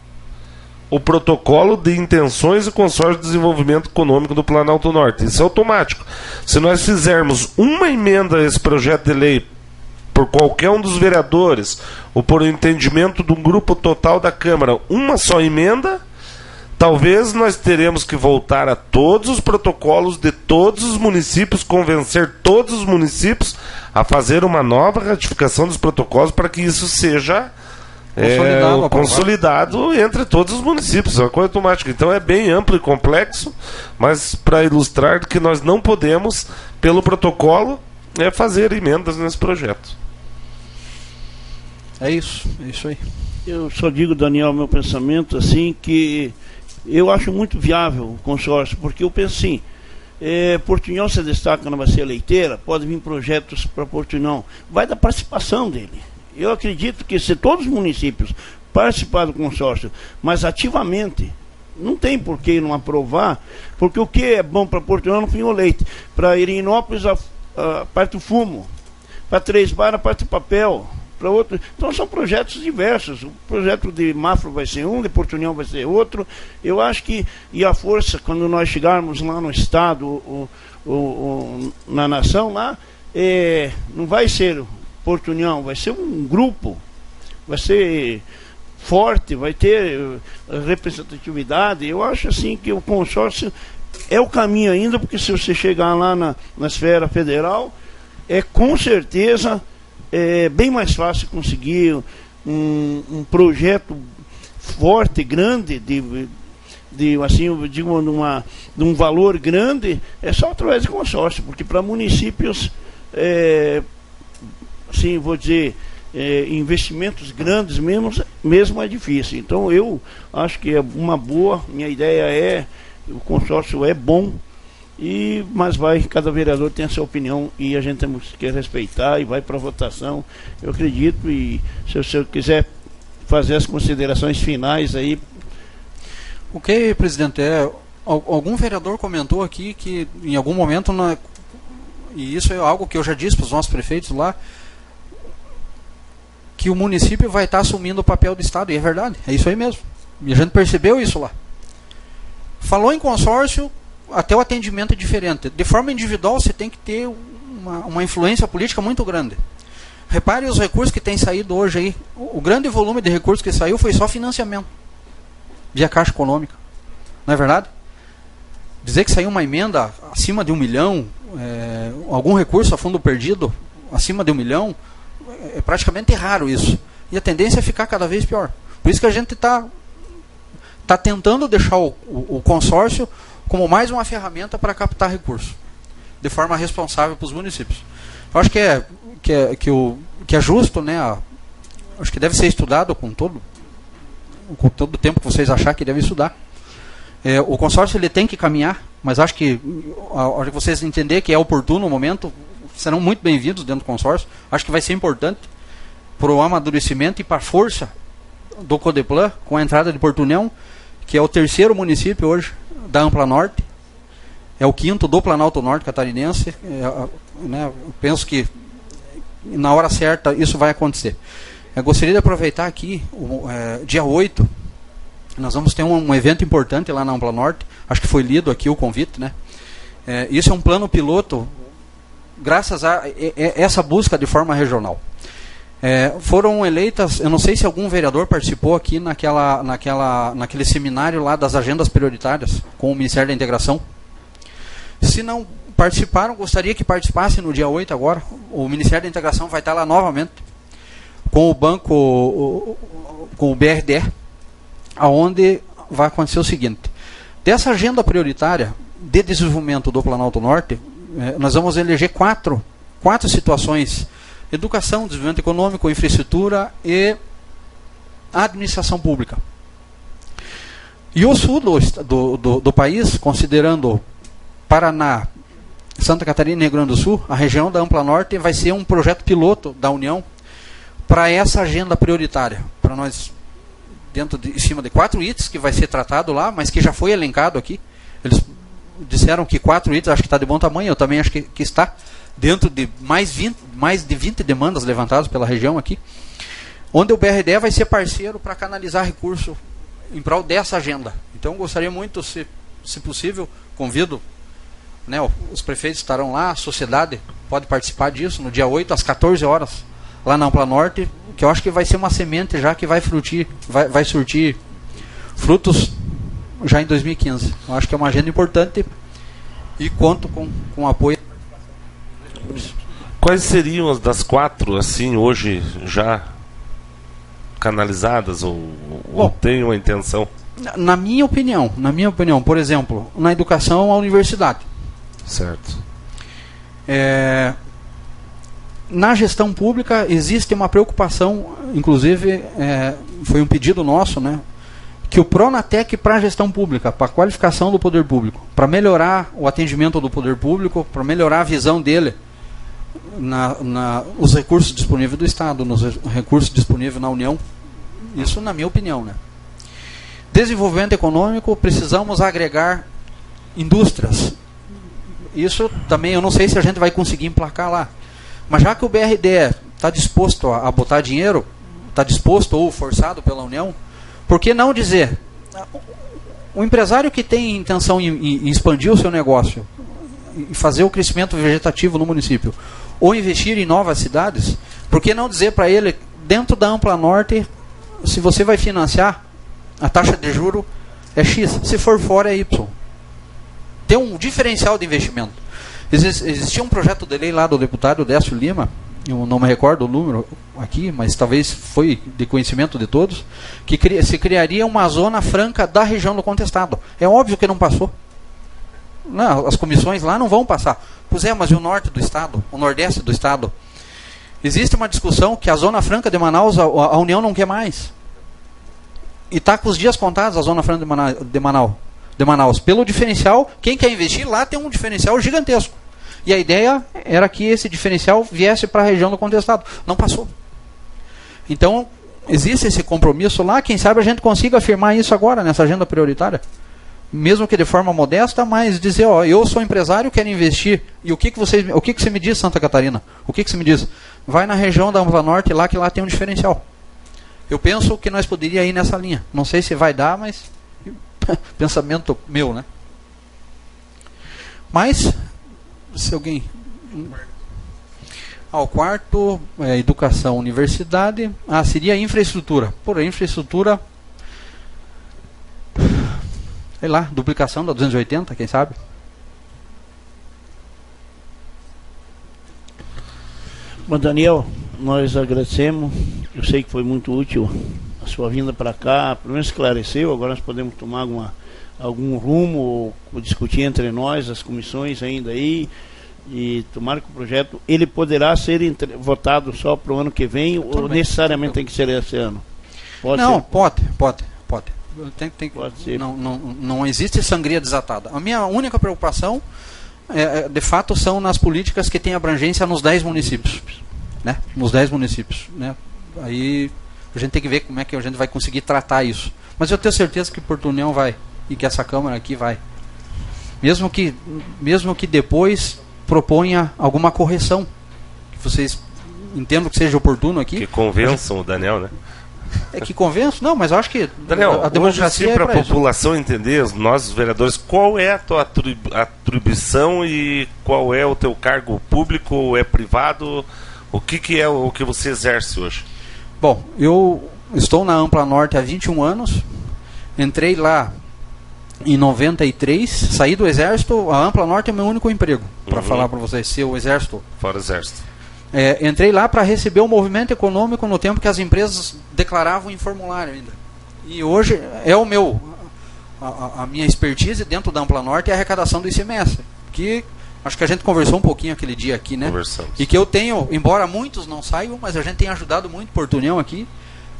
o protocolo de intenções e consórcio de desenvolvimento econômico do Planalto Norte. Isso é automático. Se nós fizermos uma emenda a esse projeto de lei por qualquer um dos vereadores ou por entendimento de um grupo total da Câmara, uma só emenda, Talvez nós teremos que voltar a todos os protocolos de todos os municípios, convencer todos os municípios a fazer uma nova ratificação dos protocolos para que isso seja consolidado entre todos os municípios. É uma coisa automática. Então é bem amplo e complexo, mas para ilustrar que nós não podemos, pelo protocolo, fazer emendas nesse projeto. É isso aí. Eu só digo, Daniel, meu pensamento, assim, que eu acho muito viável o consórcio, porque eu penso assim, Portunhol se destaca na bacia leiteira, pode vir projetos para Portunhol, vai da participação dele. Eu acredito que se todos os municípios participarem do consórcio, mas ativamente, não tem por que não aprovar, porque o que é bom para Portunhol não Pinhal Leite, para Irinópolis a parte do fumo, para Três Barras a parte do papel, para outro. Então são projetos diversos. O projeto de Mafra vai ser um, de Portunhol vai ser outro. Eu acho que, e a força, quando nós chegarmos lá no estado, na nação lá, não vai ser Portunhol, vai ser um grupo, vai ser forte, vai ter representatividade. Eu acho assim que o consórcio é o caminho ainda, porque se você chegar lá na esfera federal, com certeza bem mais fácil conseguir um projeto forte, grande, assim, eu digo, de um valor grande, só através de consórcio, porque para municípios, assim, vou dizer, investimentos grandes mesmo é difícil. Então eu acho que é uma boa, minha ideia o consórcio é bom, mas cada vereador tem a sua opinião e a gente temos que respeitar e vai para a votação, eu acredito. E se o senhor quiser fazer as considerações finais aí. Ok, presidente, algum vereador comentou aqui que em algum momento, e isso é algo que eu já disse para os nossos prefeitos lá, que o município vai estar assumindo o papel do Estado, e é verdade, é isso aí mesmo, e a gente percebeu isso lá. Falou em consórcio, até o atendimento é diferente. De forma individual, você tem que ter uma influência política muito grande. Repare os recursos que têm saído hoje aí. O grande volume de recursos que saiu foi só financiamento, via Caixa Econômica. Não é verdade? Dizer que saiu uma emenda acima de 1 milhão, algum recurso a fundo perdido acima de 1 milhão, é praticamente raro isso. E a tendência é ficar cada vez pior. Por isso que a gente está tentando deixar o consórcio como mais uma ferramenta para captar recursos, de forma responsável para os municípios. Eu acho que é justo, né? Acho que deve ser estudado com todo o tempo que vocês acharem que devem estudar. O consórcio ele tem que caminhar, mas acho que a hora que vocês entenderem que é oportuno o momento, serão muito bem-vindos dentro do consórcio. Acho que vai ser importante para o amadurecimento e para a força do Codeplan, com a entrada de Portunhol, que é o 3º município hoje da Ampla Norte, é o 5º do Planalto Norte catarinense. Né, eu penso que na hora certa isso vai acontecer. Eu gostaria de aproveitar aqui, dia 8, nós vamos ter um evento importante lá na Ampla Norte, acho que foi lido aqui o convite, né? Isso é um plano piloto, graças a essa busca de forma regional. Foram eleitas, eu não sei se algum vereador participou aqui naquele seminário lá das agendas prioritárias com o Ministério da Integração. Se não participaram, gostaria que participassem no dia 8 agora. O Ministério da Integração vai estar lá novamente com o banco, com o BRDE, aonde vai acontecer o seguinte: dessa agenda prioritária de desenvolvimento do Planalto Norte, nós vamos eleger quatro situações: educação, desenvolvimento econômico, infraestrutura e administração pública. E o sul do país, considerando Paraná, Santa Catarina e Rio Grande do Sul, a região da Ampla Norte vai ser um projeto piloto da União para essa agenda prioritária. Para nós, em cima de 4 itens que vai ser tratado lá, mas que já foi elencado aqui. Eles disseram que 4 itens, acho que está de bom tamanho, eu também acho que está dentro de mais de 20 demandas levantadas pela região aqui, onde o BRDE vai ser parceiro para canalizar recurso em prol dessa agenda. Então, gostaria muito, se possível, convido, né, os prefeitos estarão lá, a sociedade pode participar disso no dia 8, às 14 horas, lá na Ampla Norte, que eu acho que vai ser uma semente já que vai surtir frutos já em 2015. Eu acho que é uma agenda importante e conto com o apoio. Quais seriam as das 4, assim, hoje já canalizadas ou tem uma intenção? Na minha opinião, por exemplo, na educação, a universidade. Certo. Na gestão pública existe uma preocupação, inclusive foi um pedido nosso, né, que o Pronatec para a gestão pública, para a qualificação do poder público, para melhorar o atendimento do poder público, para melhorar a visão dele os recursos disponíveis do Estado, nos recursos disponíveis na União. Isso na minha opinião, né? Desenvolvimento econômico, precisamos agregar indústrias. Isso também eu não sei se a gente vai conseguir emplacar lá. Mas já que o BRDE está disposto a botar dinheiro, está disposto ou forçado pela União, por que não dizer, o empresário que tem intenção em expandir o seu negócio, em fazer o crescimento vegetativo no município, ou investir em novas cidades, por que não dizer para ele, dentro da Ampla Norte, se você vai financiar, a taxa de juro é X, se for fora é Y. Tem um diferencial de investimento. Existia um projeto de lei lá do deputado Décio Lima, eu não me recordo o número aqui, mas talvez foi de conhecimento de todos, que se criaria uma zona franca da região do contestado. É óbvio que não passou. Não, as comissões lá não vão passar. Pois é, mas e o norte do estado? O nordeste do estado? Existe uma discussão que a Zona Franca de Manaus, a União não quer mais. E está com os dias contados a Zona Franca de Manaus. Pelo diferencial, quem quer investir lá tem um diferencial gigantesco. E a ideia era que esse diferencial viesse para a região do contestado. Não passou. Então, existe esse compromisso lá. Quem sabe a gente consiga afirmar isso agora, nessa agenda prioritária. Mesmo que de forma modesta, mas dizer, ó, eu sou empresário, quero investir. E o que você me diz, Santa Catarina? O que você me diz? Vai na região da Ampla Norte, lá que lá tem um diferencial. Eu penso que nós poderíamos ir nessa linha. Não sei se vai dar, mas pensamento meu, né? Mas, se alguém... O quarto, educação, universidade. Seria infraestrutura. Por infraestrutura, sei lá, duplicação da 280, quem sabe? Bom, Daniel, nós agradecemos. Eu sei que foi muito útil a sua vinda para cá, pelo menos esclareceu. Agora nós podemos tomar algum rumo ou discutir entre nós, as comissões ainda aí, e tomara que o projeto ele poderá ser votado só para o ano que vem ou necessariamente tem que ser esse ano? Pode ser. Não existe sangria desatada. A minha única preocupação de fato são nas políticas que têm abrangência nos 10 municípios, né? Nos 10 municípios, né? Aí a gente tem que ver como é que a gente vai conseguir tratar isso. Mas eu tenho certeza que Porto União vai e que essa Câmara aqui vai. Mesmo que depois proponha alguma correção que vocês entendam que seja oportuno aqui. Que convençam o Daniel, né? Que convenço? Não, mas eu acho que Daniel, a democracia para a população entender, nós os vereadores, qual é a tua atribuição e qual é o teu cargo público ou é privado? O que é o que você exerce hoje? Bom, eu estou na Ampla Norte há 21 anos, entrei lá em 93, saí do Exército. A Ampla Norte é meu único emprego, para falar para vocês, se o Exército... Fora o Exército. Entrei lá para receber o movimento econômico no tempo que as empresas declaravam em formulário ainda. E hoje é a minha expertise dentro da Ampla Norte é a arrecadação do ICMS, que acho que a gente conversou um pouquinho aquele dia aqui, né? Conversamos. E que eu tenho, embora muitos não saibam, mas a gente tem ajudado muito Porto União aqui,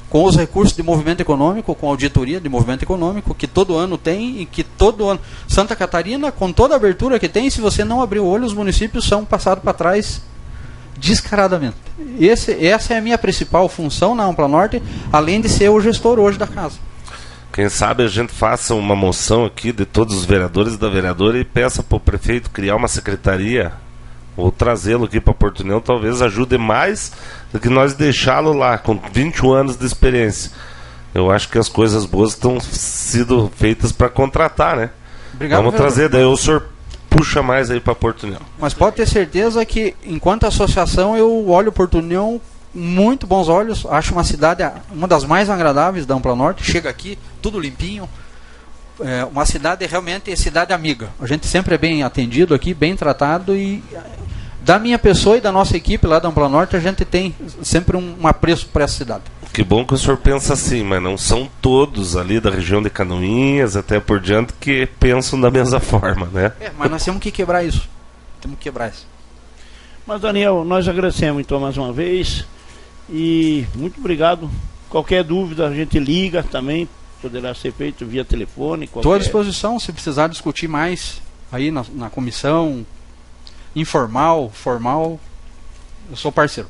com os recursos de movimento econômico, com a auditoria de movimento econômico, que todo ano tem, e que todo ano... Santa Catarina, com toda a abertura que tem, se você não abrir o olho, os municípios são passados para trás descaradamente. Essa é a minha principal função na Ampla Norte, além de ser o gestor hoje da casa. Quem sabe a gente faça uma moção aqui de todos os vereadores e da vereadora e peça para o prefeito criar uma secretaria ou trazê-lo aqui para Porto União, talvez ajude mais do que nós deixá-lo lá com 21 anos de experiência. Eu acho que as coisas boas estão sendo feitas para contratar, né? Obrigado, vamos vereador. trazer, daí o senhor puxa mais aí para Porto União. Mas pode ter certeza que, enquanto associação, eu olho Porto União muito bons olhos. Acho uma cidade uma das mais agradáveis da Ampla Norte. Chega aqui, tudo limpinho. uma cidade realmente cidade amiga. A gente sempre é bem atendido aqui, bem tratado, e da minha pessoa e da nossa equipe lá da Ampla Norte, a gente tem sempre um apreço por essa cidade. Que bom que o senhor pensa assim, mas não são todos ali da região de Canoinhas, até por diante, que pensam da mesma forma, né? Mas nós temos que quebrar isso. Temos que quebrar isso. Mas, Daniel, nós agradecemos então mais uma vez e muito obrigado. Qualquer dúvida a gente liga também, poderá ser feito via telefone. Estou à disposição, se precisar discutir mais aí na comissão, informal, formal, eu sou parceiro.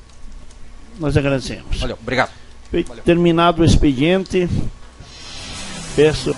Nós agradecemos. Valeu, obrigado. Terminado o expediente, peço